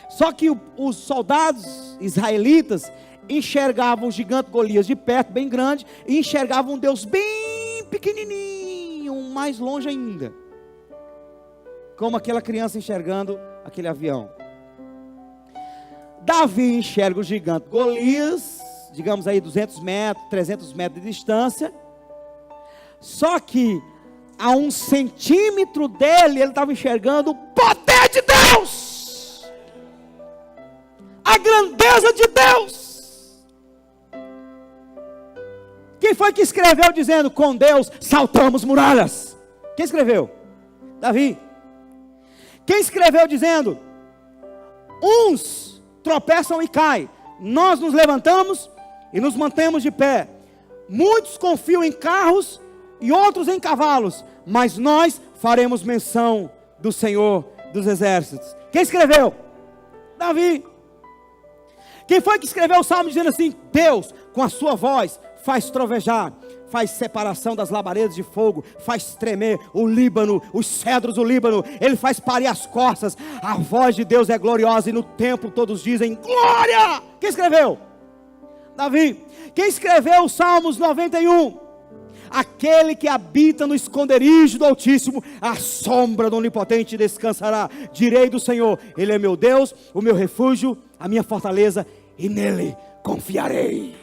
Só que os soldados israelitas enxergavam o gigante Golias de perto, bem grande, e enxergavam um Deus bem pequenininho, mais longe ainda, como aquela criança enxergando aquele avião. Davi enxerga o gigante Golias, digamos aí 200 metros, 300 metros de distância, só que a 1 centímetro dele, ele estava enxergando o poder de Deus, a grandeza de Deus. Quem foi que escreveu dizendo, com Deus saltamos muralhas? Quem escreveu? Davi. Quem escreveu dizendo, uns tropeçam e caem, nós nos levantamos e nos mantemos de pé. Muitos confiam em carros e outros em cavalos, mas nós faremos menção do Senhor dos exércitos. Quem escreveu? Davi. Quem foi que escreveu o salmo dizendo assim, Deus com a sua voz faz trovejar, faz separação das labaredas de fogo, faz tremer o Líbano, os cedros do Líbano, ele faz parir as corças, a voz de Deus é gloriosa e no templo todos dizem glória. Quem escreveu? Davi. Quem escreveu os Salmos 91? Aquele que habita no esconderijo do Altíssimo, a sombra do Onipotente descansará. Direi do Senhor, Ele é meu Deus, o meu refúgio, a minha fortaleza, e nele confiarei.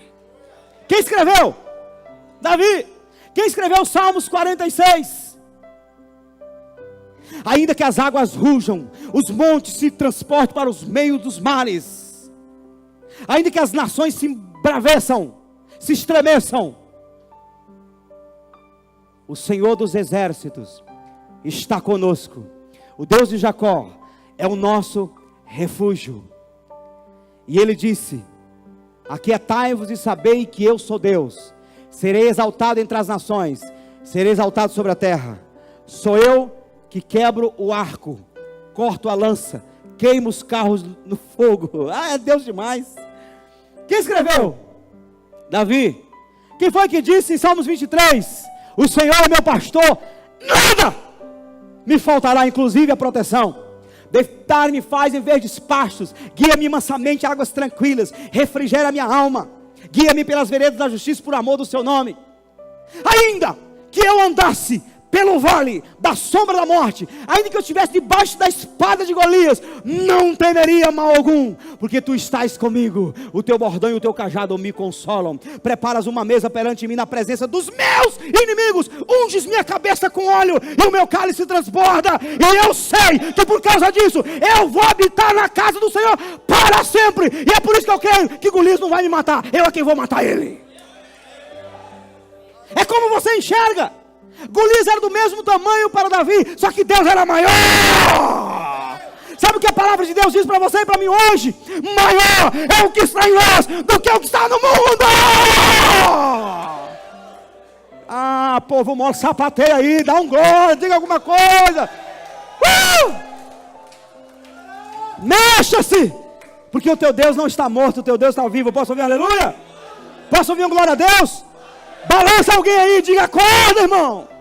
Quem escreveu? Davi. Quem escreveu os Salmos 46? Ainda que as águas rujam, os montes se transportem para os meios dos mares, ainda que as nações se embraveçam, se estremeçam, o Senhor dos exércitos está conosco. O Deus de Jacó é o nosso refúgio. E ele disse, aquietai-vos e sabei que eu sou Deus. Serei exaltado entre as nações, serei exaltado sobre a terra. Sou eu que quebro o arco, corto a lança, queimo os carros no fogo. Ah, é Deus demais. Quem escreveu? Davi. Quem foi que disse em Salmos 23? O Senhor é meu pastor, nada me faltará, inclusive a proteção. Deitar-me faz em verdes pastos, guia-me mansamente a águas tranquilas, refrigera a minha alma, guia-me pelas veredas da justiça por amor do seu nome. Ainda que eu andasse pelo vale da sombra da morte, ainda que eu estivesse debaixo da espada de Golias, não temeria mal algum, porque tu estás comigo, o teu bordão e o teu cajado me consolam. Preparas uma mesa perante mim na presença dos meus inimigos, unges minha cabeça com óleo e o meu cálice transborda, e eu sei que por causa disso eu vou habitar na casa do Senhor para sempre, e é por isso que eu creio que Golias não vai me matar, eu é quem vou matar ele. É como você enxerga. Golias era do mesmo tamanho para Davi, só que Deus era maior. Sabe o que a palavra de Deus diz para você e para mim hoje? Maior é o que está em nós do que o que está no mundo. Ah, povo mole, sapateia aí, dá um glória, diga alguma coisa. Mexa-se, porque o teu Deus não está morto, o teu Deus está vivo. Posso ouvir aleluia? Posso ouvir um glória a Deus? Balança alguém aí, diga acorda, irmão.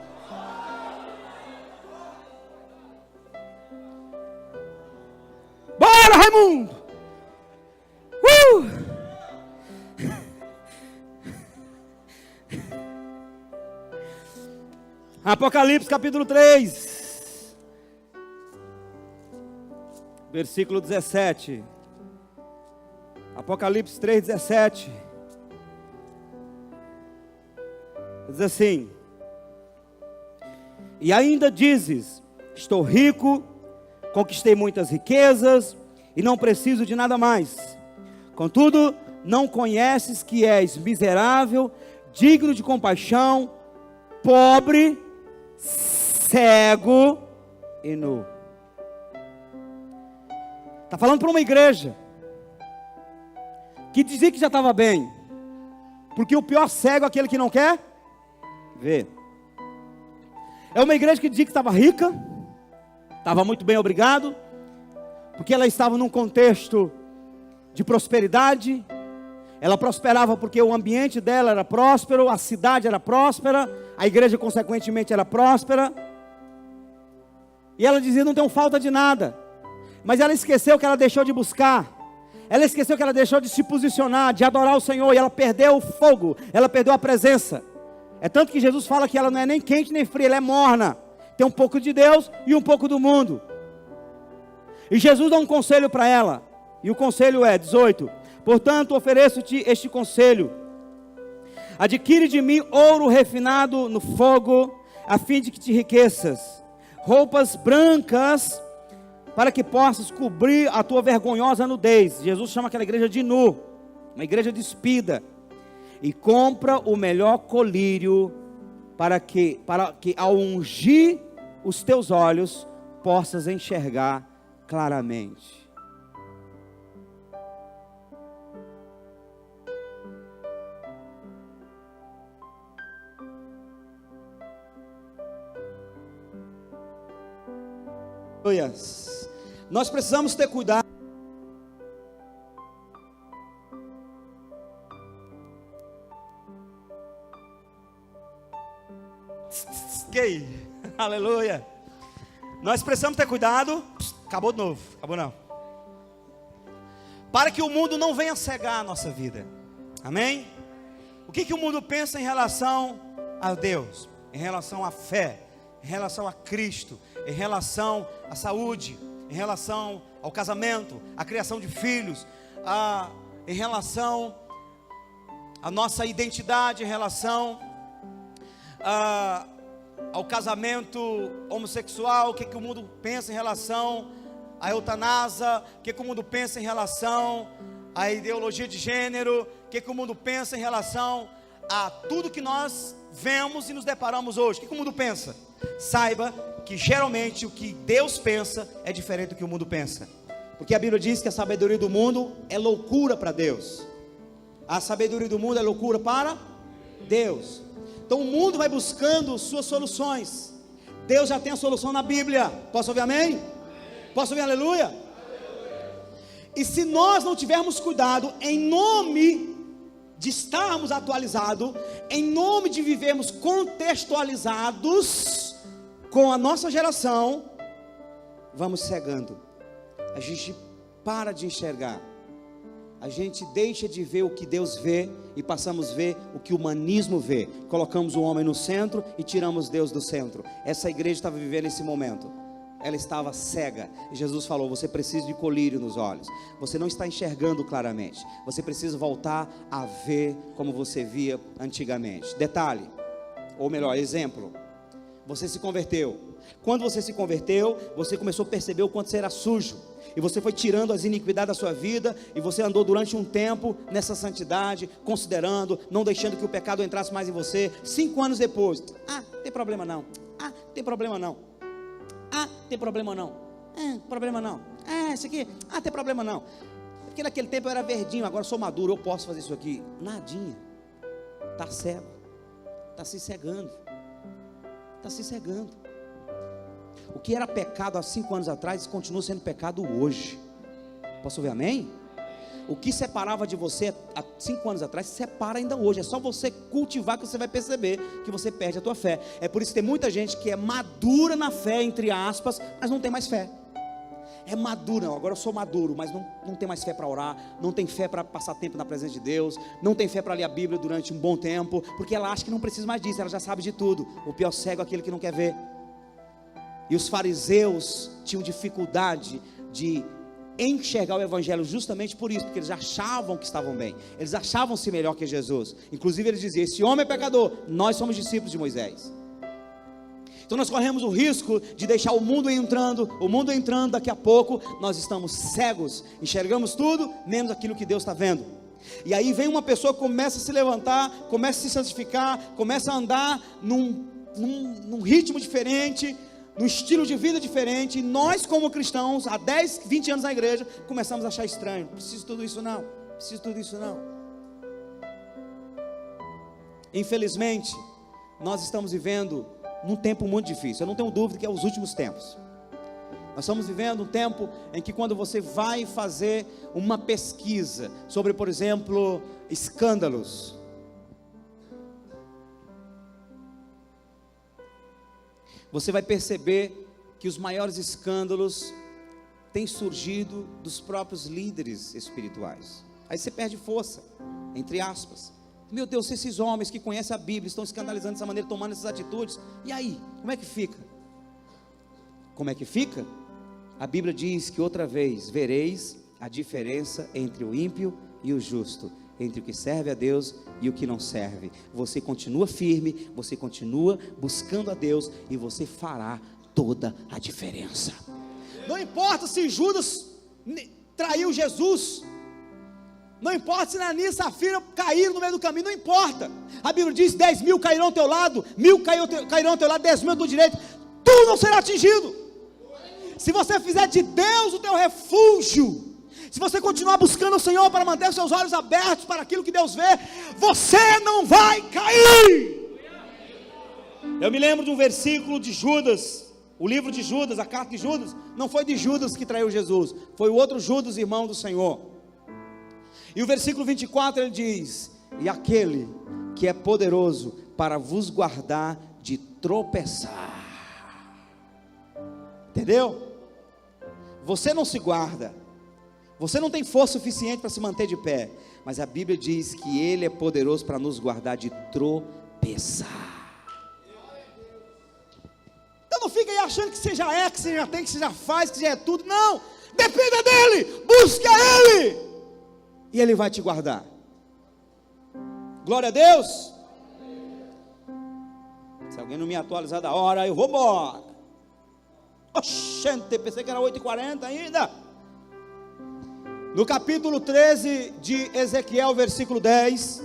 Bora, Raimundo. Apocalipse capítulo 3, versículo 17. Apocalipse 3, 17. Diz assim: e ainda dizes, estou rico, conquistei muitas riquezas, e não preciso de nada mais. Contudo, não conheces que és miserável, digno de compaixão, pobre, cego e nu. Está falando para uma igreja que dizia que já estava bem, porque o pior cego é aquele que não quer ver. É uma igreja que dizia que estava rica, estava muito bem, obrigado, porque ela estava num contexto de prosperidade. Ela prosperava porque o ambiente dela era próspero, a cidade era próspera, a igreja consequentemente era próspera, e ela dizia: não tenho falta de nada. Mas ela esqueceu que ela deixou de buscar, ela esqueceu que ela deixou de se posicionar, de adorar o Senhor, e ela perdeu o fogo, ela perdeu a presença. É tanto que Jesus fala que ela não é nem quente nem fria, ela é morna, tem um pouco de Deus e um pouco do mundo. E Jesus dá um conselho para ela, e o conselho é 18: portanto, ofereço-te este conselho: adquire de mim ouro refinado no fogo, a fim de que te enriqueças, roupas brancas, para que possas cobrir a tua vergonhosa nudez. Jesus chama aquela igreja de nu, uma igreja despida. E compra o melhor colírio, para que ao ungir os teus olhos, possas enxergar claramente. Nós precisamos ter cuidado. Gay. Aleluia. Nós precisamos ter cuidado. Acabou de novo. Acabou não. Para que o mundo não venha cegar a nossa vida. Amém? O que o mundo pensa em relação a Deus? Em relação à fé, em relação a Cristo, em relação à saúde, em relação ao casamento, à criação de filhos, em relação à nossa identidade, em relação ao casamento homossexual. O que o mundo pensa em relação à eutanásia? O que o mundo pensa em relação à ideologia de gênero? O que o mundo pensa em relação a tudo que nós vemos e nos deparamos hoje? O que o mundo pensa? Saiba que geralmente o que Deus pensa é diferente do que o mundo pensa, porque a Bíblia diz que a sabedoria do mundo é loucura para Deus. A sabedoria do mundo é loucura para Deus. Então o mundo vai buscando suas soluções. Deus já tem a solução na Bíblia. Posso ouvir amém? Posso ouvir aleluia? Aleluia. E se nós não tivermos cuidado, em nome de estarmos atualizados, em nome de vivermos contextualizados com a nossa geração, vamos cegando. A gente para de enxergar, a gente deixa de ver o que Deus vê e passamos a ver o que o humanismo vê. Colocamos o homem no centro e tiramos Deus do centro. Essa igreja estava vivendo esse momento. Ela estava cega, e Jesus falou: você precisa de colírio nos olhos, você não está enxergando claramente, você precisa voltar a ver como você via antigamente. Detalhe, ou melhor, exemplo: você se converteu. Quando você se converteu, você começou a perceber o quanto você era sujo, e você foi tirando as iniquidades da sua vida, e você andou durante um tempo nessa santidade, considerando, não deixando que o pecado entrasse mais em você. 5 anos depois: tem problema não, tem problema não, tem problema não, problema não, isso aqui, tem problema não, porque naquele tempo eu era verdinho, agora eu sou maduro, eu posso fazer isso aqui. Nadinha, está cego, está se cegando, O que era pecado há 5 anos atrás continua sendo pecado hoje. Posso ouvir amém? O que separava de você há 5 anos atrás, separa ainda hoje. É só você cultivar que você vai perceber que você perde a tua fé. É por isso que tem muita gente que é madura na fé, entre aspas, mas não tem mais fé. é maduro, não, agora eu sou maduro, mas não tem mais fé para orar, não tem fé para passar tempo na presença de Deus, não tem fé para ler a Bíblia durante um bom tempo, porque ela acha que não precisa mais disso, ela já sabe de tudo. O pior cego é aquele que não quer ver. E os fariseus tinham dificuldade de enxergar o evangelho justamente por isso, porque eles achavam que estavam bem, eles achavam-se melhor que Jesus. Inclusive eles diziam: esse homem é pecador, nós somos discípulos de Moisés. Então nós corremos o risco de deixar o mundo entrando, daqui a pouco nós estamos cegos, enxergamos tudo, menos aquilo que Deus está vendo. E aí vem uma pessoa, começa a se levantar, começa a se santificar, começa a andar num ritmo diferente, num estilo de vida diferente, e nós como cristãos, há 10, 20 anos na igreja, começamos a achar estranho. Preciso de tudo isso não, Infelizmente, nós estamos vivendo num tempo muito difícil. Eu não tenho dúvida que é os últimos tempos. Nós estamos vivendo um tempo em que, quando você vai fazer uma pesquisa sobre, por exemplo, escândalos, você vai perceber que os maiores escândalos têm surgido dos próprios líderes espirituais. Aí você perde força, entre aspas. Meu Deus, se esses homens que conhecem a Bíblia estão escandalizando dessa maneira, tomando essas atitudes, e aí, como é que fica? Como é que fica? A Bíblia diz que outra vez vereis a diferença entre o ímpio e o justo, entre o que serve a Deus e o que não serve. Você continua firme, você continua buscando a Deus, e você fará toda a diferença. Não importa se Judas traiu Jesus, não importa se Ananias e Safira caíram no meio do caminho, não importa. A Bíblia diz: 10 mil cairão ao teu lado, 1000 cairão ao teu lado, 10 mil ao teu direito, tu não será atingido. Se você fizer de Deus o teu refúgio, se você continuar buscando o Senhor para manter os seus olhos abertos para aquilo que Deus vê, você não vai cair. Eu me lembro de um versículo de Judas, o livro de Judas, a carta de Judas. Não foi de Judas que traiu Jesus, foi o outro Judas, irmão do Senhor. E o versículo 24 ele diz: e aquele que é poderoso para vos guardar de tropeçar. Entendeu? Você não se guarda, você não tem força suficiente para se manter de pé, mas a Bíblia diz que Ele é poderoso para nos guardar de tropeçar. Então não fica aí achando que você já é, que você já tem, que você já faz, que você já é tudo. Não, dependa dEle, busque a Ele, e Ele vai te guardar. Glória a Deus. Se alguém não me atualizar da hora, eu vou embora. Oxente, pensei que era 8h40 ainda. No capítulo 13 de Ezequiel, versículo 10,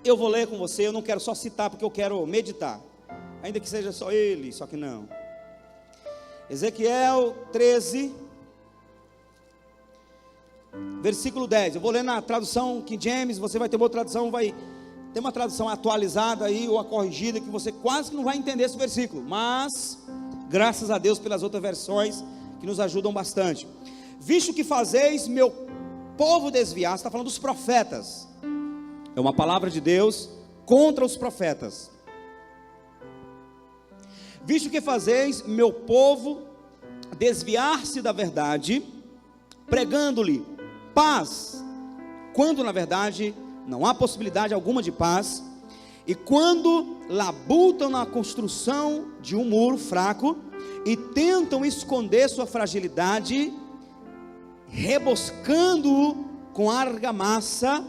eu vou ler com você. Eu não quero só citar, porque eu quero meditar, ainda que seja só ele, só que não. Ezequiel 13, versículo 10. Eu vou ler na tradução King James. Você vai ter uma outra tradução, vai ter uma tradução atualizada aí, ou a corrigida, que você quase que não vai entender esse versículo, mas graças a Deus pelas outras versões que nos ajudam bastante. Visto que fazeis meu povo desviar, está falando dos profetas, é uma palavra de Deus contra os profetas. Visto que fazeis meu povo desviar-se da verdade, pregando-lhe paz, quando na verdade não há possibilidade alguma de paz, e quando labutam na construção de um muro fraco, e tentam esconder sua fragilidade, reboscando-o com argamassa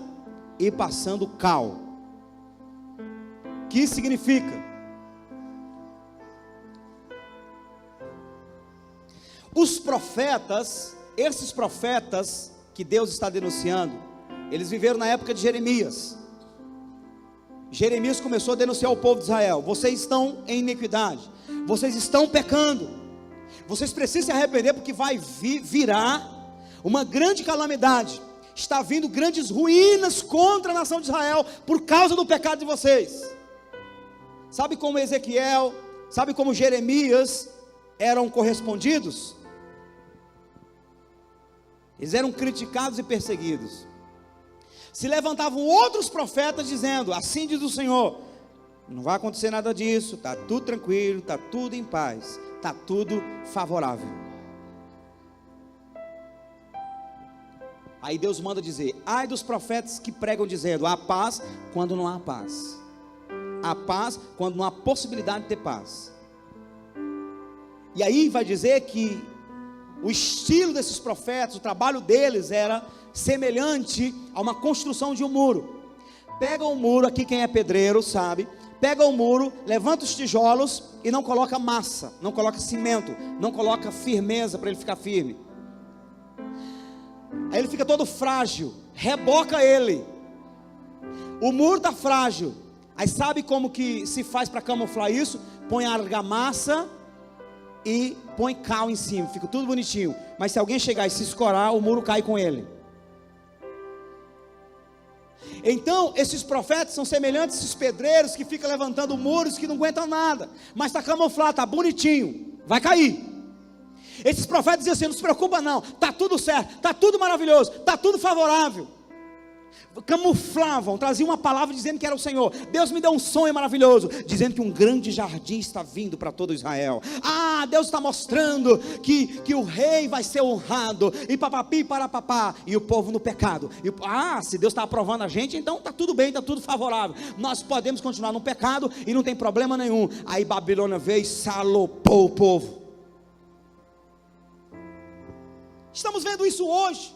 e passando cal. Que significa? Os profetas, esses profetas que Deus está denunciando, eles viveram na época de Jeremias. Jeremias começou a denunciar o povo de Israel: vocês estão em iniquidade, vocês estão pecando, vocês precisam se arrepender, porque vai virar uma grande calamidade, está vindo grandes ruínas contra a nação de Israel, por causa do pecado de vocês. Sabe como Ezequiel, sabe como Jeremias eram correspondidos? Eles eram criticados e perseguidos. Se levantavam outros profetas dizendo: assim diz o Senhor, não vai acontecer nada disso, está tudo tranquilo, está tudo em paz, está tudo favorável. Aí Deus manda dizer: ai dos profetas que pregam dizendo, há paz, quando não há paz. Há paz, quando não há possibilidade de ter paz. E aí vai dizer que o estilo desses profetas, o trabalho deles era semelhante a uma construção de um muro. Pega um muro, aqui quem é pedreiro sabe, pega o muro, levanta os tijolos e não coloca massa, não coloca cimento, não coloca firmeza para ele ficar firme. Aí ele fica todo frágil, reboca ele. O muro está frágil. Aí sabe como que se faz para camuflar isso? Põe argamassa e põe cal em cima, fica tudo bonitinho. Mas se alguém chegar e se escorar, o muro cai com ele. Então, esses profetas são semelhantes a esses pedreiros que ficam levantando muros que não aguentam nada, mas está camuflado, está bonitinho, vai cair. Esses profetas diziam assim: não se preocupa não, está tudo certo, está tudo maravilhoso, está tudo favorável. Camuflavam, traziam uma palavra dizendo que era o Senhor. Deus me deu um sonho maravilhoso, dizendo que um grande jardim está vindo para todo Israel. Ah, Deus está mostrando que o rei vai ser honrado, e papapi para papá, e o povo no pecado. Se Deus está aprovando a gente, então está tudo bem, está tudo favorável. Nós podemos continuar no pecado e não tem problema nenhum. Aí Babilônia veio e salopou o povo. Estamos vendo isso hoje.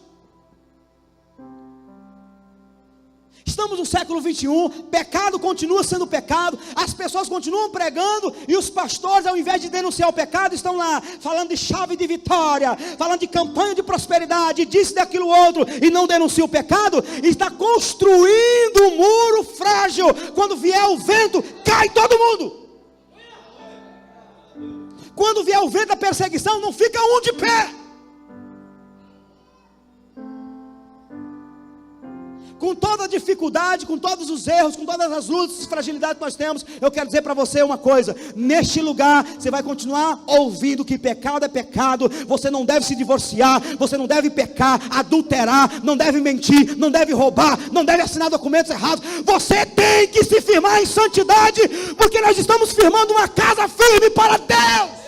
Estamos no século 21, pecado continua sendo pecado, as pessoas continuam pregando, e os pastores, ao invés de denunciar o pecado, estão lá, falando de chave de vitória, falando de campanha de prosperidade, disso, daquilo outro, e não denuncia o pecado, e está construindo um muro frágil. Quando vier o vento, cai todo mundo. Quando vier o vento da perseguição, não fica um de pé. Com toda a dificuldade, com todos os erros, com todas as lutas e fragilidades que nós temos, eu quero dizer para você uma coisa: neste lugar, você vai continuar ouvindo que pecado é pecado, você não deve se divorciar, você não deve pecar, adulterar, não deve mentir, não deve roubar, não deve assinar documentos errados. Você tem que se firmar em santidade, porque nós estamos firmando uma casa firme para Deus.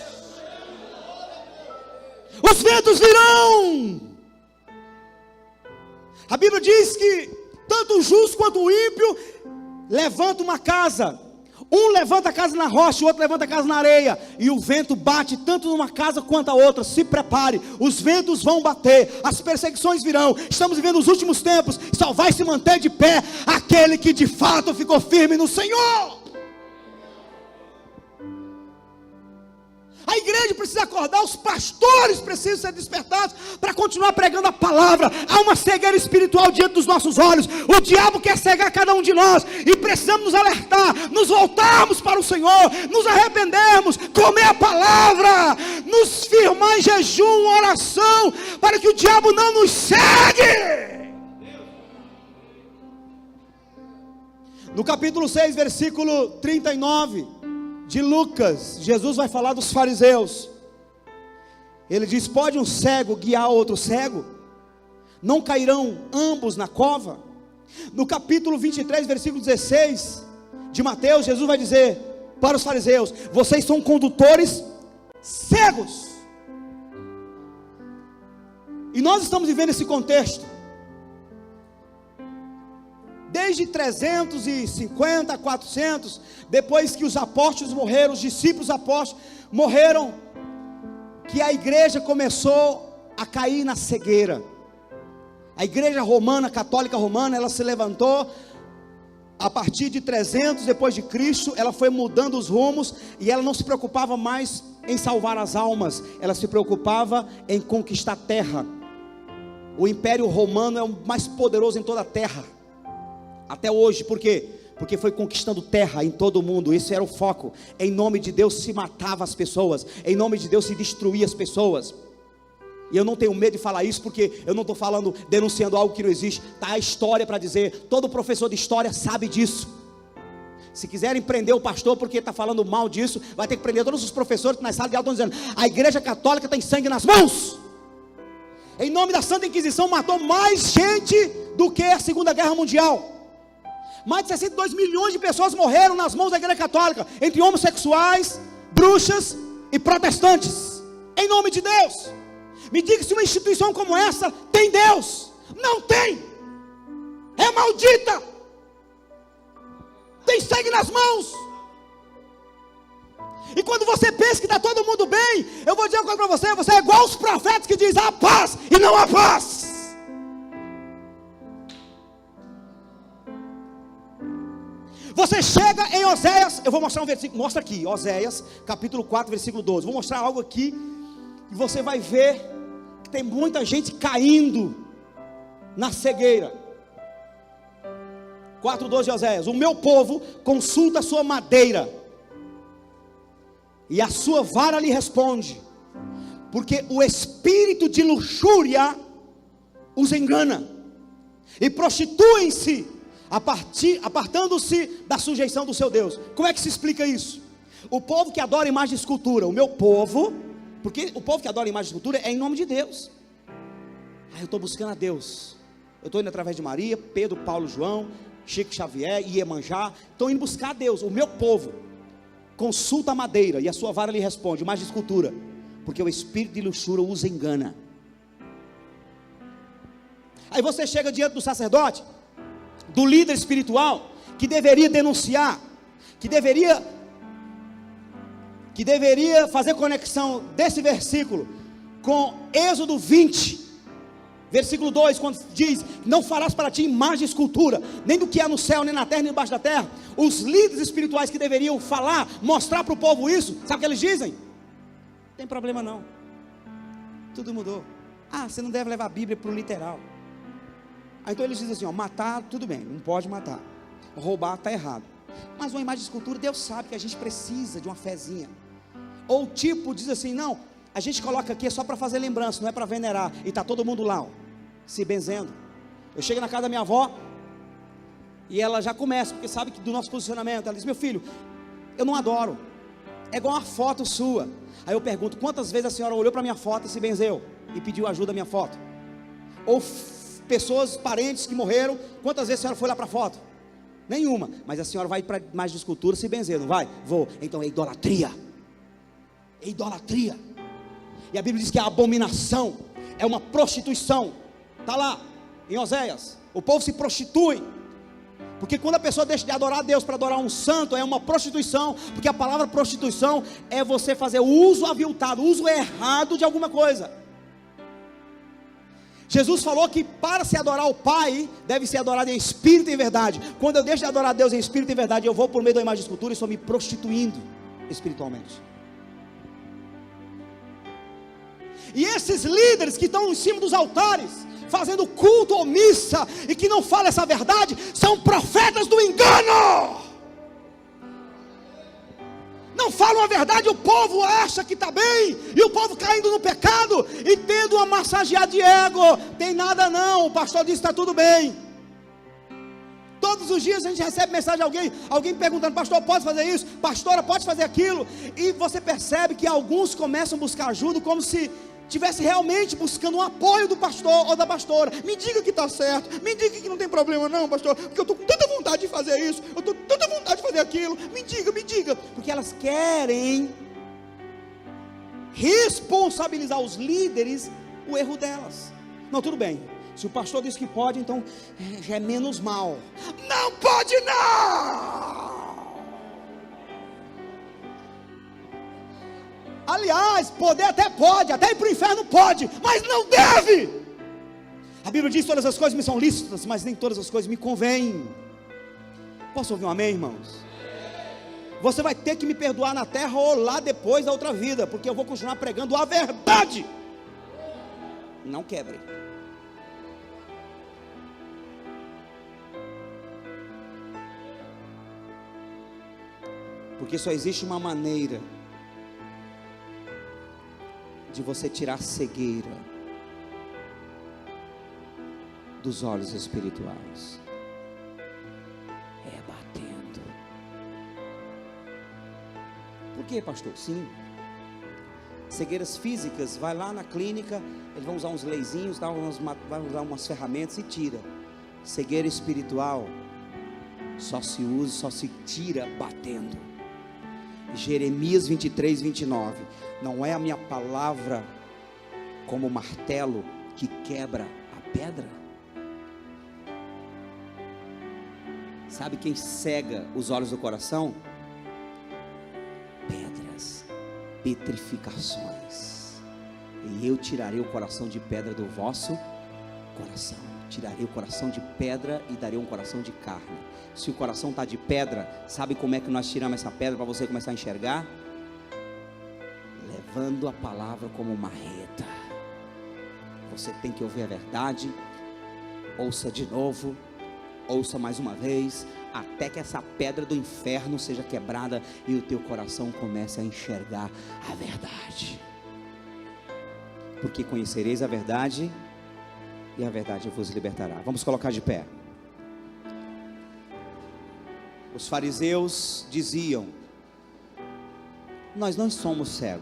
Os ventos virão. A Bíblia diz que tanto o justo quanto o ímpio levanta uma casa. Um levanta a casa na rocha, o outro levanta a casa na areia, e o vento bate tanto numa casa quanto a outra. Se prepare, os ventos vão bater, as perseguições virão. Estamos vivendo os últimos tempos. Só vai se manter de pé aquele que de fato ficou firme no Senhor. A igreja precisa acordar, os pastores precisam ser despertados para continuar pregando a palavra. Há uma cegueira espiritual diante dos nossos olhos. O diabo quer cegar cada um de nós, e precisamos nos alertar, nos voltarmos para o Senhor, nos arrependermos, comer a palavra, nos firmar em jejum, oração, para que o diabo não nos cegue. No capítulo 6, versículo 39 de Lucas, Jesus vai falar dos fariseus. Ele diz: pode um cego guiar outro cego? Não cairão ambos na cova? No capítulo 23, versículo 16 de Mateus, Jesus vai dizer para os fariseus: vocês são condutores cegos. E nós estamos vivendo esse contexto desde 350, 400, depois que os apóstolos morreram, os discípulos apóstolos morreram, que a igreja começou a cair na cegueira. A igreja romana, católica romana, ela se levantou a partir de 300 depois de Cristo. Ela foi mudando os rumos, e ela não se preocupava mais em salvar as almas, ela se preocupava em conquistar a terra. O império romano é o mais poderoso em toda a terra até hoje. Por quê? Porque foi conquistando terra em todo o mundo. Esse era o foco. Em nome de Deus se matava as pessoas, em nome de Deus se destruía as pessoas. E eu não tenho medo de falar isso, porque eu não estou falando, denunciando algo que não existe. Está a história para dizer. Todo professor de história sabe disso. Se quiserem prender o pastor porque está falando mal disso, vai ter que prender todos os professores que na sala de aula estão dizendo: a igreja católica tem sangue nas mãos. Em nome da Santa Inquisição matou mais gente do que a Segunda Guerra Mundial. Mais de 62 milhões de pessoas morreram nas mãos da igreja católica, entre homossexuais, bruxas e protestantes. Em nome de Deus, me diga se uma instituição como essa tem Deus. Não tem. É maldita. Tem sangue nas mãos. E quando você pensa que está todo mundo bem, eu vou dizer uma coisa para você: você é igual aos profetas que dizem há paz e não há paz. Você chega em Oséias, eu vou mostrar um versículo, mostra aqui, Oséias, capítulo 4, versículo 12. Vou mostrar algo aqui, e você vai ver que tem muita gente caindo na cegueira. 4:12 de Oséias: o meu povo consulta a sua madeira, e a sua vara lhe responde, porque o espírito de luxúria os engana, e prostituem-se, apartando-se da sujeição do seu Deus. Como é que se explica isso? O povo que adora imagem de escultura, o meu povo, porque o povo que adora imagem de escultura é em nome de Deus. Eu estou buscando a Deus, eu estou indo através de Maria, Pedro, Paulo, João, Chico Xavier, Iemanjá, estou indo buscar a Deus. O meu povo consulta a madeira, e a sua vara lhe responde, imagem de escultura, porque o espírito de luxúria os engana. Aí você chega diante do sacerdote, do líder espiritual, que deveria denunciar, que deveria fazer conexão desse versículo com Êxodo 20, versículo 2, quando diz: não farás para ti imagem de escultura, nem do que há no céu, nem na terra, nem debaixo da terra. Os líderes espirituais que deveriam falar, mostrar para o povo isso, sabe o que eles dizem? Não tem problema não, tudo mudou. Você não deve levar a Bíblia para o literal. Então eles dizem assim: matar, tudo bem, não pode matar. Roubar, está errado. Mas uma imagem de escultura, Deus sabe que a gente precisa de uma fezinha. Ou tipo, diz assim: não, a gente coloca aqui é só para fazer lembrança, não é para venerar. E está todo mundo lá, se benzendo. Eu chego na casa da minha avó, e ela já começa, porque sabe que do nosso posicionamento. Ela diz: meu filho, eu não adoro, é igual uma foto sua. Aí eu pergunto: quantas vezes a senhora olhou para minha foto e se benzeu? E pediu ajuda à minha foto? Ou pessoas, parentes que morreram, quantas vezes a senhora foi lá para a foto? Nenhuma. Mas a senhora vai para mais de escultura se benzer, não vai? Vou. Então é idolatria. É idolatria. E a Bíblia diz que a abominação é uma prostituição. Está lá em Oséias. O povo se prostitui, porque quando a pessoa deixa de adorar a Deus para adorar um santo, é uma prostituição. Porque a palavra prostituição é você fazer uso aviltado, uso errado de alguma coisa. Jesus falou que para se adorar o Pai, deve ser adorado em espírito e em verdade. Quando eu deixo de adorar a Deus em espírito e em verdade, eu vou por meio da imagem de escultura e estou me prostituindo espiritualmente. E esses líderes que estão em cima dos altares, fazendo culto ou missa, e que não falam essa verdade, são profetas do engano. Não falam a verdade, o povo acha que está bem, e o povo caindo no pecado, e tendo uma massageada de ego. Tem nada não, o pastor diz que está tudo bem. Todos os dias a gente recebe mensagem de alguém perguntando: pastor, pode fazer isso? Pastora, pode fazer aquilo? E você percebe que alguns começam a buscar ajuda, como se estivesse realmente buscando um apoio do pastor ou da pastora. Me diga que está certo, me diga que não tem problema não, pastor, porque eu estou com tanta vontade de fazer isso, eu estou com tanta vontade de fazer aquilo. Me diga, porque elas querem responsabilizar os líderes o erro delas. Não, tudo bem, se o pastor diz que pode, então já é menos mal. Não pode não! Aliás, poder até pode, até ir para o inferno pode, mas não deve. A Bíblia diz: todas as coisas me são lícitas, mas nem todas as coisas me convêm. Posso ouvir um amém, irmãos? Você vai ter que me perdoar na terra ou lá depois da outra vida, porque eu vou continuar pregando a verdade. Não quebre. Porque só existe uma maneira de você tirar cegueira dos olhos espirituais: é batendo. Por quê, pastor? Sim, cegueiras físicas, vai lá na clínica, eles vão usar uns leizinhos, vai usar umas ferramentas e tira. Cegueira espiritual só se tira batendo. Jeremias 23, 29. Não é a minha palavra como martelo que quebra a pedra? Sabe quem cega os olhos do coração? Pedras, petrificações. E eu tirarei o coração de pedra do vosso coração. Tirarei o coração de pedra e darei um coração de carne. Se o coração está de pedra, sabe como é que nós tiramos essa pedra para você começar a enxergar? Levando a palavra como marreta. Você tem que ouvir a verdade. Ouça de novo. Ouça mais uma vez, até que essa pedra do inferno seja quebrada e o teu coração comece a enxergar a verdade. Porque conhecereis a verdade e a verdade vos libertará. Vamos colocar de pé. Os fariseus diziam: nós não somos cegos.